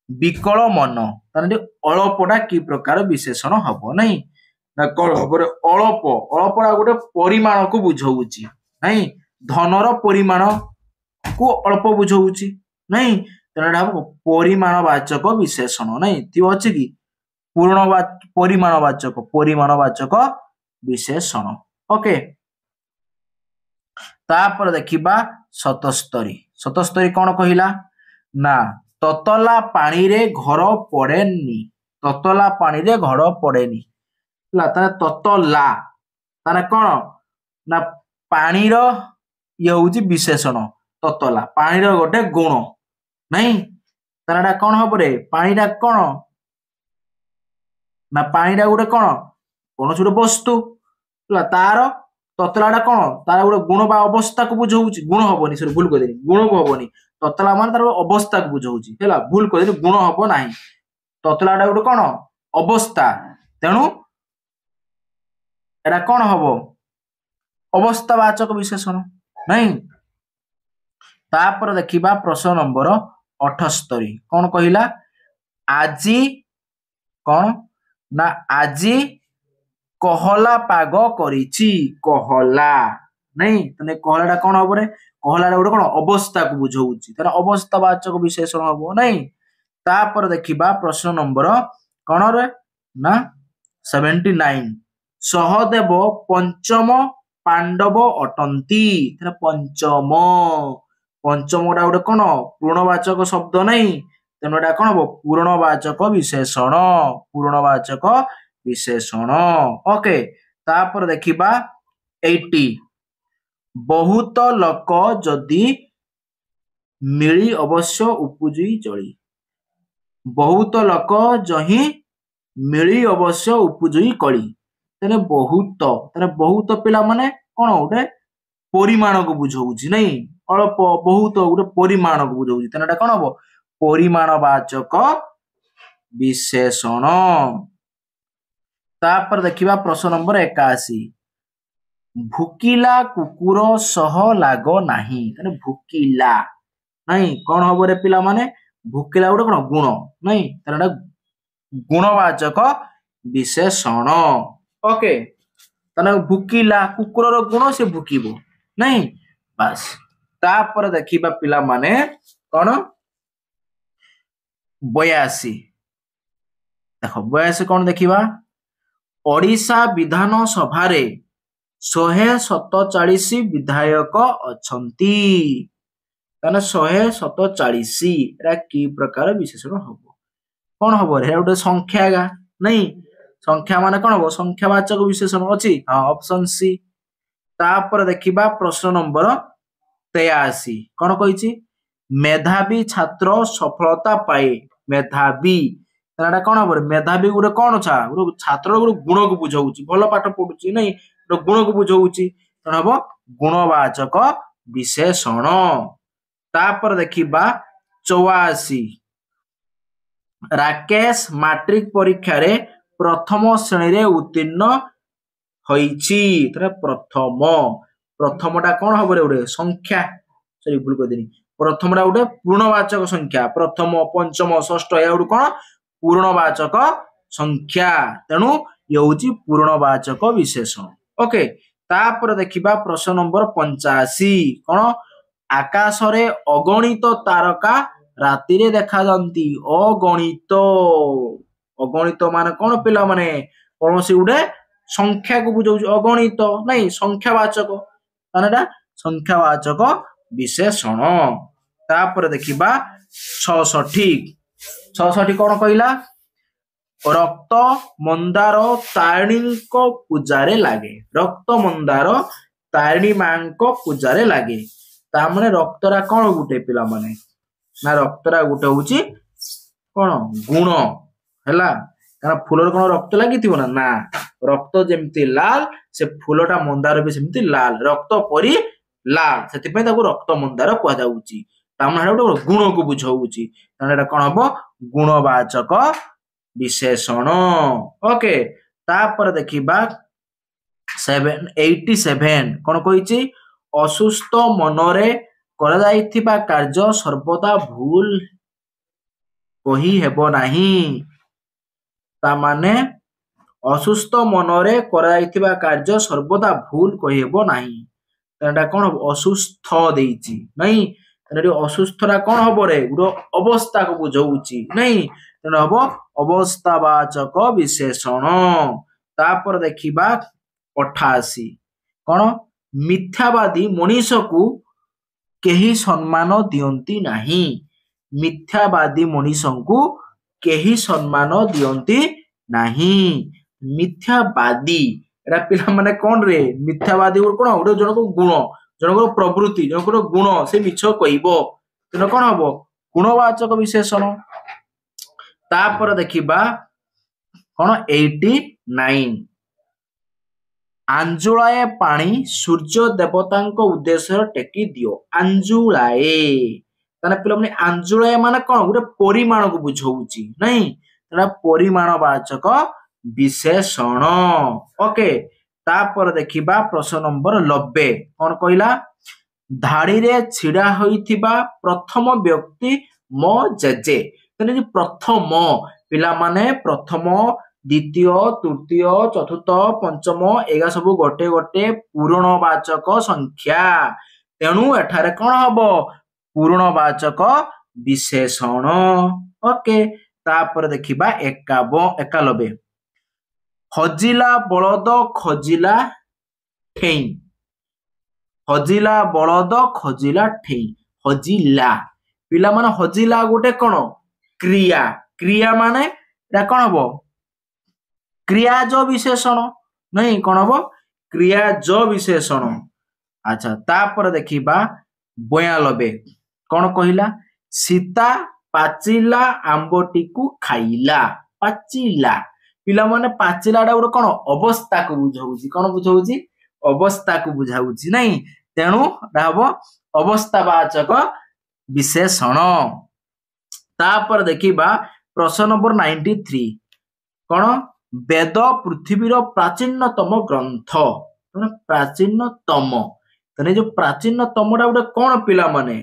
विकल मन ताने अल्पटा की प्रकार विशेषण हबो नहीं ना कौन हबो अल्प अल्पटा गोटे परिमाण को बुझाउची नहीं धनर परिमाण को अल्प बुझाउची नहीं तेना हबो परिमाणवाचक विशेषण नहीं थियो अछि की परिमाणवाचक विशेषण ओके तापर देखिबा 77 कौन कहिला ना ततला पानी रे घर पड़ेनी ततला पानी रे घर पड़ेनी ला ताने ततला ताने कौन ना पानी रो ये होउची विशेषण ततला पानी रो गोटे गुण नहीं तानेडा कौन हबो रे पानीडा कौन ना पानीडा गोटे कौन कौन छोटे वस्तु ला तार ततलाटा कौन तार गोटे गुण बा अवस्था को बुझाउची गुण हबोनी सॉरी भूल कर गुण को हबोनी ततला मान तार अवस्था को बुझाउची हैला भूल कर गुण हबो नाही ततलाटा गोटे कौन अवस्था तेणु एटा कौन हबो अवस्थावाचक विशेषण नहीं तापर देखिबा प्रश्न नंबर 78 कौन कहिला आजी कौन ना आजी कहला पाग करिछि कहला नहीं तने कहलाटा कौन हबो रे कहलाटा गोटे कौन अवस्था को बुझाउछि तार अवस्थावाचक विशेषण हबो नहीं तापर देखिबा प्रश्न नंबर कौन रे ना 79 सहदेव पंचम पांडव अटंती तार पंचम पंचमटा गोटे कौन पूर्णवाचक शब्द नहीं तेणु एटा कौन हबो पूर्णवाचक विशेषण ओके तापर देखिबा 80 बहुत लोक जदि मिली अवश्य उपजुई जळी बहुत लोक जही मिली अवश्य उपजुई कली तेने बहुत पिला माने कौन गोटे परिमाण को बुझाउछि नहीं अल्प बहुत गोटे परिमाण को बुझाउछि तेने एटा कौन हबो परिमाणवाचक विशेषण तापर देखिबा प्रश्न नंबर 81 भुकिला कुकुर सह लाग नाही तने भुकिला नहीं कौन हबो रे पिला माने भुकिला गोटे कौन गुण नहीं तने गुणवाचक विशेषण ओके तने भुकिला कुकुर रो गुण से भुकिबो नहीं बस तापर देखिबा पिला माने कौन 82 देखो 82 कौन देखिबा ओडिशा विधान सभा रे 147 विधायक अछंती ताने 147 एरा की प्रकार विशेषण हबो कौन हबो रे गोटे संख्या गा नहीं संख्या माने कौन हबो संख्यावाचक विशेषण अछि हां ऑप्शन सी तापर देखिबा प्रश्न नंबर 83 कौन कहिछि मेधावी छात्र सफलता पाए मेधावी ताटा कौन हबो मेधावी गोटे कौन छा गोटे छात्र गोटे गुण को बुझाउछि भलो पाठ पढुछि नहीं गोटे गुण को बुझाउछि तण हबो गुणवाचक विशेषण तापर देखिबा 84 राकेश मैट्रिक परीक्षा रे प्रथम श्रेणी रे उत्तीर्ण होईछि तरे प्रथमटा कौन हबो रे गोटे संख्या सॉरी भूल कर देनी प्रथमटा गोटे पूर्णवाचक संख्या प्रथम पंचम षष्ठ या गोटे कौन पूर्णवाचक संख्या तेणु ये होची पूर्णवाचक विशेषण ओके तापर देखिबा प्रश्न नंबर 85 कौन आकाश रे अगणित तारका राति रे देखा जांती अगणित अगणित माने कौन पिला माने कौन से गोटे संख्या को बुझाउछ अगणित नहीं संख्यावाचक तानेटा संख्यावाचक विशेषण तापर देखिबा 66 कौन कहिला रक्त मंदार तारिणी पूजारे लागे रक्त मंदार तारिणी मां पूजारे लागे ता माने रक्तरा कौन गुटे पिला माने ना रक्तरा गुटे होची कौन गुण हैला कारण फूलर कौन रक्त लागी ना ना रक्त जेमती लाल से फूलटा मंदार भी सेमती लाल रक्त परी लाल से रक्त मंदार कह जाउची गुण को बुझाउची कौन हम गुणवाचक विशेषण ओके तापर देखिबा 87 कौन कहिछि ଅସୁସ୍ଥ ମନରେ କରାଯାଇଥିବା କାର୍ଯ୍ୟ ସର୍ବଦା ଭୁଲ କହି ହେବ ନାହିଁ। ତାମାନେ ଅସୁସ୍ଥ ମନରେ କରାଯାଇଥିବା କାର୍ଯ୍ୟ ସର୍ବଦା ଭୁଲ କହିହେବ ନାହିଁ। ଏଟା କଣ ହବ ଅସୁସ୍ଥ ଦେଇଛି ନାଇଁ ଏଠି ଅସୁସ୍ଥଟା କଣ ହବ ରେ ଗୋଟେ ଅବସ୍ଥାକୁ ବୁଝଉଛି ନାଇଁ ତେଣୁ ହବ ଅବସ୍ଥାବାଚକ ବିଶେଷଣ। ତାପରେ ଦେଖିବା 88 କଣ ମିଥ୍ୟାବାଦୀ ମଣିଷକୁ କେହି ସମ୍ମାନ ଦିଅନ୍ତି ନାହିଁ। ମିଥ୍ୟାବାଦୀ ମଣିଷଙ୍କୁ କେହି ସମ୍ମାନ ଦିଅନ୍ତି ନାହିଁ। ମିଥ୍ୟାବାଦୀ ଏଟା ପିଲାମାନେ କଣ ରେ ମିଥ୍ୟାବାଦୀ କଣ ଗୋଟେ ଜଣକ ଗୁଣ ଜଣଙ୍କର ପ୍ରବୃତ୍ତି ଜଣଙ୍କର ଗୁଣ ସେ ମିଛ କହିବ ତେଣୁ କଣ ହବ ଗୁଣବାଚକ ବିଶେଷଣ। ତାପରେ ଦେଖିବା କଣ 89 ଆଞ୍ଜୁଳାଏ ପାଣି ସୂର୍ଯ୍ୟ ଦେବତାଙ୍କ ଉଦ୍ଦେଶ୍ୟରେ ଟେକି ଦିଅ। ଆଞ୍ଜୁଳାଏ ତାହେଲେ ପିଲାମାନେ ଆଞ୍ଜୁଳାଏ ମାନେ କଣ ଗୋଟେ ପରିମାଣକୁ ବୁଝଉଛି ନାଇଁ ଏଟା ପରିମାଣ ବାଚକ ବିଶେଷଣ। ଓକେ ତାପରେ ଦେଖିବା ପ୍ରଶ୍ନ ନମ୍ବର 90 କଣ କହିଲା ଧାଡିରେ ଛିଡା ହୋଇଥିବା ପ୍ରଥମ ବ୍ୟକ୍ତି ମୋ ଜେଜେ। ପ୍ରଥମ ପିଲାମାନେ ପ୍ରଥମ ଦ୍ୱିତୀୟ ତୃତୀୟ ଚତୁର୍ଥ ପଞ୍ଚମ ଏଗା ସବୁ ଗୋଟେ ଗୋଟେ ପୂର୍ବବାଚକ ସଂଖ୍ୟା ତେଣୁ ଏଠାରେ କଣ ହବ ପୂର୍ବବାଚକ ବିଶେଷଣ। ଓକେ ତାପରେ ଦେଖିବା 91 ହଜିଲା ବଳଦ ଖୋଜିଲା ଠେଇଁ। ହଜିଲା ବଳଦ ଖୋଜିଲା ଠେଇଁ ହଜିଲା ପିଲାମାନେ ହଜିଲା ଗୋଟେ କଣ କ୍ରିୟା କ୍ରିୟା ମାନେ ଏଟା କଣ ହବ କ୍ରିୟାଜ ବିଶେଷଣ ନାଇଁ କଣ ହବ କ୍ରିୟାଜ ବିଶେଷଣ। ଆଚ୍ଛା ତାପରେ ଦେଖିବା 92 କଣ କହିଲା ସୀତା ପାଚିଲା ଆମ୍ବଟିକୁ ଖାଇଲା। ପାଚିଲା ପିଲାମାନେ ପାଚିଲା ଟା ଗୋଟେ କଣ ଅବସ୍ଥାକୁ ବୁଝଉଛି କଣ ବୁଝଉଛି ଅବସ୍ଥାକୁ ବୁଝାଉଛି ନାଇଁ ତେଣୁ ଏଟା ହବ ଅବସ୍ଥାବାଚକ ବିଶେଷଣ। ତାପରେ ଦେଖିବା ପ୍ରଶ୍ନ ନମ୍ବର 93 କଣ ବେଦ ପୃଥିବୀର ପ୍ରାଚୀନତମ ଗ୍ରନ୍ଥ ପ୍ରାଚୀନତମ ତାହେଲେ ଯୋଉ ପ୍ରାଚୀନତମଟା ଗୋଟେ କଣ ପିଲାମାନେ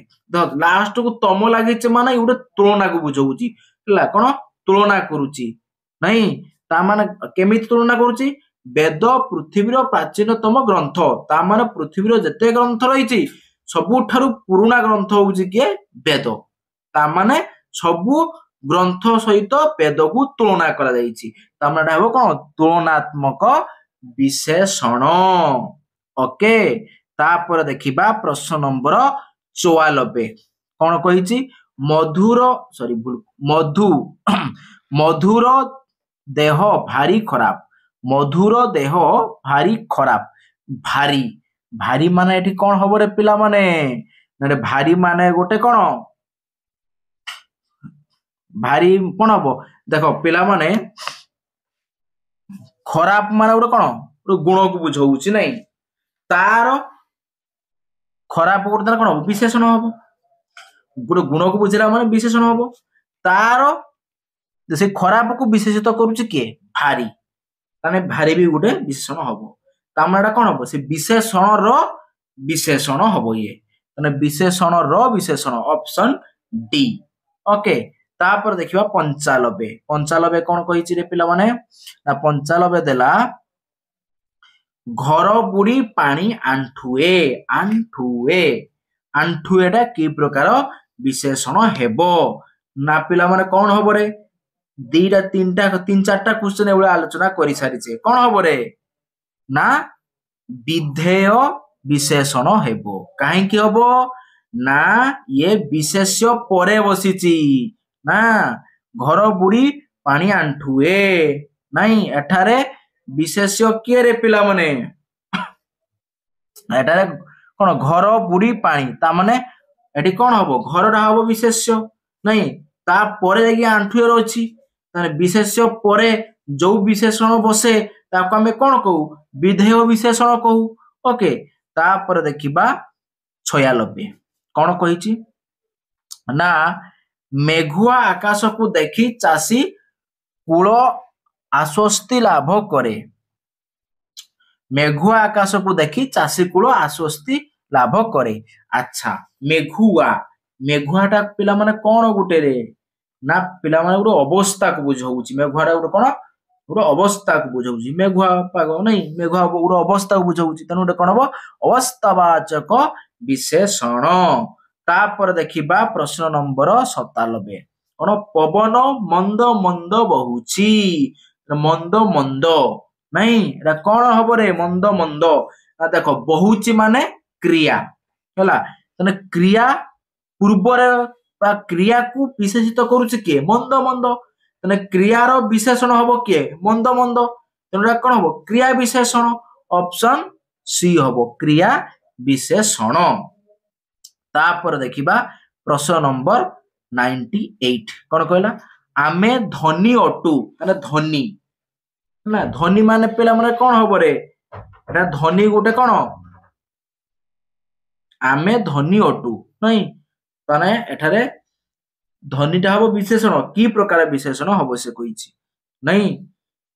ଲାଷ୍ଟକୁ ତମ ଲାଗିଛି ମାନେ ଗୋଟେ ତୁଳନାକୁ ବୁଝଉଛି ହେଲା କଣ ତୁଳନା କରୁଛି ନାଇଁ ତା ମାନେ କେମିତି ତୁଳନା କରୁଛି ବେଦ ପୃଥିବୀର ପ୍ରାଚୀନତମ ଗ୍ରନ୍ଥ ତା ମାନେ ପୃଥିବୀର ଯେତେ ଗ୍ରନ୍ଥ ରହିଛି ସବୁଠାରୁ ପୁରୁଣା ଗ୍ରନ୍ଥ ହଉଛି କିଏ ବେଦ। ତା ମାନେ ସବୁ ଗ୍ରନ୍ଥ ସହିତ ବେଦକୁ ତୁଳନା କରାଯାଇଛି ତାମାନେ ଏଟା ହବ କଣ ତୁଳନାତ୍ମକ ବିଶେଷଣ। ଓକେ ତାପରେ ଦେଖିବା ପ୍ରଶ୍ନ ନମ୍ବର 94 କଣ କହିଛି ମଧୁର ଦେହ ଭାରି ଖରାପ। ମଧୁର ଦେହ ଭାରି ଖରାପ ଭାରି ଭାରି ମାନେ ଏଠି କଣ ହବ ରେ ପିଲାମାନେ ଭାରି ମାନେ ଗୋଟେ କଣ ଭାରି କଣ ହବ ଦେଖ ପିଲାମାନେ ଖରାପ ମାନେ ଗୋଟେ କଣ ଗୋଟେ ଗୁଣକୁ ବୁଝଉଛି ନାଇଁ ତାର ଖରାପ ଗୋଟେ ତାର କଣ ହବ ବିଶେଷଣ ହବ ଗୋଟେ ଗୁଣକୁ ବୁଝିଲା ମାନେ ବିଶେଷଣ ହବ ତାର ସେ ଖରାପକୁ ବିଶେଷିତ କରୁଛି କିଏ ଭାରି ତାହେଲେ ଭାରି ବି ଗୋଟେ ବିଶେଷଣ ହବ ତାମାନେ ଏଟା କଣ ହବ ସେ ବିଶେଷଣର ବିଶେଷଣ ହବ ଇଏ ତାହେଲେ ବିଶେଷଣର ବିଶେଷଣ ଅପସନ ଡି। ଓକେ ତାପରେ ଦେଖିବା 95 କଣ କହିଛି ରେ ପିଲାମାନେ ନା 95 ଦେଲା ଘର ବୁଡି ପାଣି ଆଣ୍ଠୁଏ। ଆଣ୍ଠୁଏ ଆଣ୍ଠୁଏଟା କି ପ୍ରକାର ବିଶେଷଣ ହେବ ନା ପିଲାମାନେ କଣ ହବ ରେ ଦିଟା ତିନି ଚାରିଟା କ୍ୱେଶ୍ଚନ ଏଭଳିଆ ଆଲୋଚନା କରିସାରିଛେ କଣ ହବ ରେ ନା ବିଧେୟ ବିଶେଷଣ ହେବ। କାହିଁକି ହବ ନା ଇଏ ବିଶେଷ୍ୟ ପରେ ବସିଛି ନା ଘର ବୁଡି ପାଣି ଆଣ୍ଠୁଏ ନାଇଁ ଏଠାରେ ବିଶେଷ୍ୟ କିଏ ରେ ପିଲାମାନେ ଏଠାରେ କଣ ଘର ବୁଡି ପାଣି ତା ମାନେ ଏଠି କଣ ହବ ଘରଟା ହବ ବିଶେଷ୍ୟ ନାଇଁ ତାପରେ ଯାଇକି ଆଣ୍ଠୁଏର ଅଛି ତାହେଲେ ବିଶେଷ୍ୟ ପରେ ଯୋଉ ବିଶେଷଣ ବସେ ତାକୁ ଆମେ କଣ କହୁ ବିଧେୟ ବିଶେଷଣ କହୁ। ଓକେ ତାପରେ ଦେଖିବା 96 କଣ କହିଛି ନା ମେଘୁଆ ଆକାଶକୁ ଦେଖି ଚାଷୀ କୂଳ ଆଶ୍ୱସ୍ତି ଲାଭ କରେ। ମେଘୁଆ ଆକାଶକୁ ଦେଖି ଚାଷୀ କୂଳ ଆଶ୍ୱସ୍ତି ଲାଭ କରେ। ଆଚ୍ଛା ମେଘୁଆ ମେଘୁଆଟା ପିଲାମାନେ କଣ ଗୋଟେ ରେ ନା ପିଲାମାନେ ଗୋଟେ ଅବସ୍ଥାକୁ ବୁଝଉଛି। ମେଘୁଆଟା ଗୋଟେ କଣ ଗୋଟେ ଅବସ୍ଥାକୁ ବୁଝଉଛି। ମେଘୁଆ ପାଗ ନାଇଁ ମେଘୁଆ ଗୋଟେ ଅବସ୍ଥାକୁ ବୁଝଉଛି ତେଣୁ ଗୋଟେ କଣ ହବ ଅବସ୍ଥାବାଚକ ବିଶେଷଣ। ତାପରେ ଦେଖିବା ପ୍ରଶ୍ନ ନମ୍ବର 97 କଣ ପବନ ମନ୍ଦ ମନ୍ଦ ବହୁଛି। ମନ୍ଦ ମନ୍ଦ ନାଇଁ ଏଟା କଣ ହବ ରେ ମନ୍ଦ ମନ୍ଦ ଦେଖ ବହୁଛି ମାନେ କ୍ରିୟା ହେଲା ତାହେଲେ କ୍ରିୟା ପୂର୍ବରେ ବା କ୍ରିୟାକୁ ବିଶେଷିତ କରୁଛି କିଏ ମନ୍ଦ ମନ୍ଦ ତାହେଲେ କ୍ରିୟାର ବିଶେଷଣ ହବ କିଏ ମନ୍ଦ ମନ୍ଦ ତେଣୁ ଏଟା କଣ ହବ କ୍ରିୟା ବିଶେଷଣ ଅପସନ ସି ହବ କ୍ରିୟା ବିଶେଷଣ। ତାପରେ ଦେଖିବା ପ୍ରଶ୍ନ ନମ୍ବର 98 କଣ କହିଲା ଆମେ ଧନୀ ଅଟୁ ମାନେ ଧନୀ ନା ଧନୀ ମାନେ ପିଲାମାନେ କଣ ହବ ରେ ଏଟା ଧନୀ ଗୋଟେ କଣ ଆମେ ଧନୀ ଅଟୁ ନାଇଁ ତାହେଲେ ଏଠାରେ ଧନୀଟା ହବ ବିଶେଷଣ କି ପ୍ରକାର ବିଶେଷଣ ହବ ସେ କହିଛି ନାଇଁ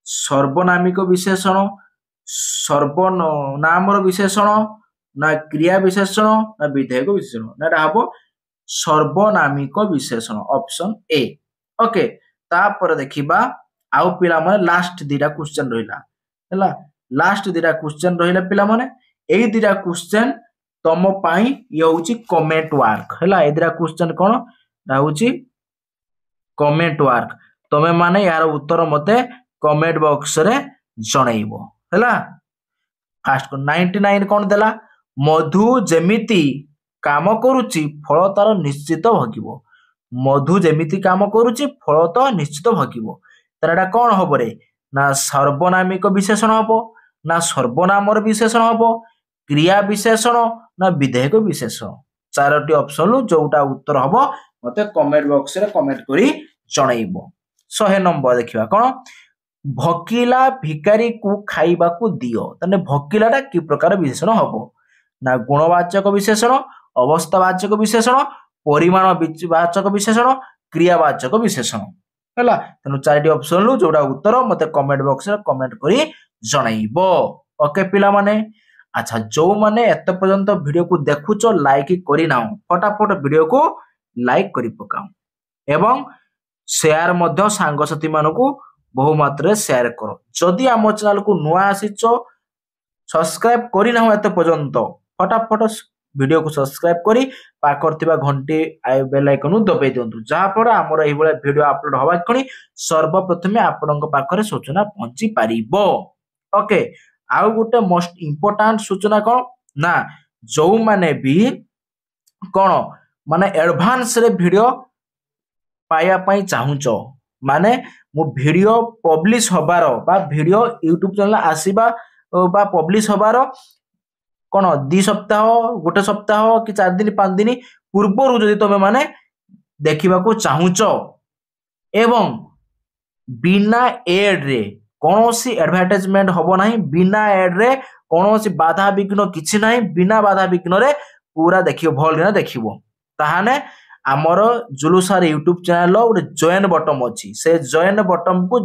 ସର୍ବନାମିକ ବିଶେଷଣ ସର୍ବନାମର ବିଶେଷଣ ନା କ୍ରିୟା ବିଶେଷଣ ନା ବିଧେୟକ ବିଶେଷଣ ନା ଏଟା ହବ ସର୍ବନାମିକ ବିଶେଷଣ ଅପସନ ଏ। ଓକେ ତାପରେ ଦେଖିବା ଆଉ ପିଲାମାନେ ଲାଷ୍ଟ ଦିଟା କ୍ୱେଶ୍ଚନ ରହିଲା ହେଲା ଲାଷ୍ଟ ଦିଟା କ୍ୱେଶ୍ଚନ ରହିଲା ପିଲାମାନେ ଏଇ ଦିଟା କ୍ୱେଶ୍ଚନ ତମ ପାଇଁ ଇଏ ହଉଛି କମେଣ୍ଟ ୱାର୍କ ହେଲା ଏ ଦିଟା କ୍ୱେଶ୍ଚନ କଣ ନା ହଉଛି କମେଣ୍ଟ ୱାର୍କ ତମେ ମାନେ यार ଉତ୍ତର ମତେ କମେଣ୍ଟ ବକ୍ସ ରେ ଜଣେଇବ ହେଲା। ଫାଷ୍ଟ 99 କଣ ଦେଲା ମଧୁ ଯେମିତି କାମ କରୁଛି ଫଳ ତାର ନିଶ୍ଚିତ ଭୋଗିବ। ମଧୁ ଯେମିତି କାମ କରୁଛି ଫଳ ତ ନିଶ୍ଚିତ ଭୋଗିବ ତାର ଏଟା କଣ ହବ ରେ ନା ସର୍ବନାମିକ ବିଶେଷଣ ହବ ନା ସର୍ବନାମର ବିଶେଷଣ ହବ କ୍ରିୟା ବିଶେଷଣ ନା ବିଧେୟକ ବିଶେଷଣ ଚାରୋଟି ଅପସନରୁ ଯୋଉଟା ଉତ୍ତର ହବ ମତେ କମେଣ୍ଟ ବକ୍ସ ରେ କମେଣ୍ଟ କରି ଜଣେଇବ। 100 ନମ୍ବର ଦେଖିବା କଣ ଭକିଲା ଭିକାରୀକୁ ଖାଇବାକୁ ଦିଅ ତାହେଲେ ଭକିଲାଟା କି ପ୍ରକାର ବିଶେଷଣ ହବ ନା ଗୁଣବାଚକ ବିଶେଷଣ ଅବସ୍ଥାବାଚକ ବିଶେଷଣ ପରିମାଣ ବାଚକ ବିଶେଷଣ କ୍ରିୟାବାଚକ ବିଶେଷଣ ହେଲା ତେଣୁ ଚାରିଟି ଅପସନରୁ ଯୋଉଟା ଉତ୍ତର ମତେ କମେଣ୍ଟ ବକ୍ସରେ କମେଣ୍ଟ କରି ଜଣେଇବ। ଓକେ ପିଲାମାନେ ଆଚ୍ଛା ଯୋଉମାନେ ଏତେ ପର୍ଯ୍ୟନ୍ତ ଭିଡିଓକୁ ଦେଖୁଛ ଲାଇକ୍ କରିନାହ ଫଟାଫଟ ଭିଡିଓକୁ ଲାଇକ୍ କରି ପକାଅ ଏବଂ ସେୟାର ମଧ୍ୟ ସାଙ୍ଗସାଥୀ ମାନଙ୍କୁ ବହୁ ମାତ୍ରାରେ ସେୟାର କର। ଯଦି ଆମ ଚ୍ୟାନେଲକୁ ନୂଆ ଆସିଛ ସବସ୍କ୍ରାଇବ କରିନାହ ଏତେ ପର୍ଯ୍ୟନ୍ତ ଫଟାଫଟ ଭିଡିଓକୁ ସବସ୍କ୍ରାଇବ କରି ପାଖରେ ଥିବା ଘଣ୍ଟି ବେଲ ଆଇକନକୁ ଦବାଇ ଦିଅନ୍ତୁ ଯାହାଫଳରେ ଆମର ଏଇଭଳିଆ ଭିଡିଓ ଅପଲୋଡ ହବା କ୍ଷଣି ସର୍ବପ୍ରଥମେ ଆପଣଙ୍କ ପାଖରେ ସୂଚନା ପହଞ୍ଚି ପାରିବ। ଓକେ ଆଉ ଗୋଟେ ମୋଷ୍ଟ ଇମ୍ପୋର୍ଟାଣ୍ଟ ସୂଚନା କଣ ନା ଯୋଉମାନେ ବି କଣ ମାନେ ଆଡଭାନ୍ସ ରେ ଭିଡିଓ ପାଇବା ପାଇଁ ଚାହୁଁଛ ମାନେ ମୁଁ ଭିଡିଓ ପବ୍ଲିଶ ହବାର ବା ଭିଡିଓ ୟୁଟ୍ୟୁବ ଚ୍ୟାନେଲ ଆସିବା ବା ପବ୍ଲିଶ ହବାର କଣ 2 ସପ୍ତାହ ଗୋଟେ ସପ୍ତାହ କି 4 ଦିନ 5 ଦିନ ପୂର୍ବରୁ ଯଦି ତମେ ମାନେ ଦେଖିବାକୁ ଚାହୁଁଛ ଏବଂ ବିନା ଏଡ୍ ରେ କୌଣସି ଆଡଭାର୍ଟାଇଜମେଣ୍ଟ ହବ ନାହିଁ ବିନା ଏଡ୍ ରେ କୌଣସି ବାଧା ବିଘ୍ନ କିଛି ନାହିଁ ବିନା ବାଧା ବିଘ୍ନରେ ପୁରା ଦେଖିବ ଭଲ ଦେଖିବ ତାହାନେ ଆମର ଜୁଲୁସାର ୟୁଟ୍ୟୁବ ଚ୍ୟାନେଲ ଗୋଟେ ଜଏନ୍ ବଟନ ଅଛି ସେ ଜଏନ୍ ବଟନ କୁ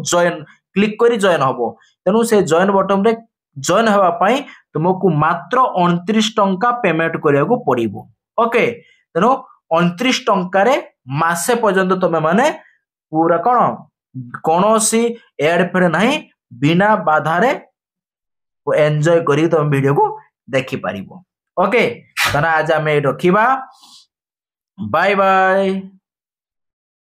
କ୍ଲିକ୍ କରି ଜଏନ୍ ହବ ତେଣୁ ସେ ଜଏନ୍ ବଟନ ରେ ଜଏନ୍ ହେବା ପାଇଁ ତୁମକୁ ମାତ୍ର 29 ଟଙ୍କା ପେମେଣ୍ଟ କରିବାକୁ ପଡିବ। ଓକେ ତେଣୁ 29 ଟଙ୍କାରେ ମାସେ ପର୍ଯ୍ୟନ୍ତ ତମେ ମାନେ ପୁରା କଣ କୌଣସି ଏଡ୍ ଫେଡ୍ ନାହିଁ ବିନା ବାଧାରେ ଏନ୍ଜୟ କରି ତମେ ଭିଡିଓକୁ ଦେଖିପାରିବ। ଓକେ ତାହେଲେ ଆଜି ଆମେ ରଖିବା ବାय ବାय।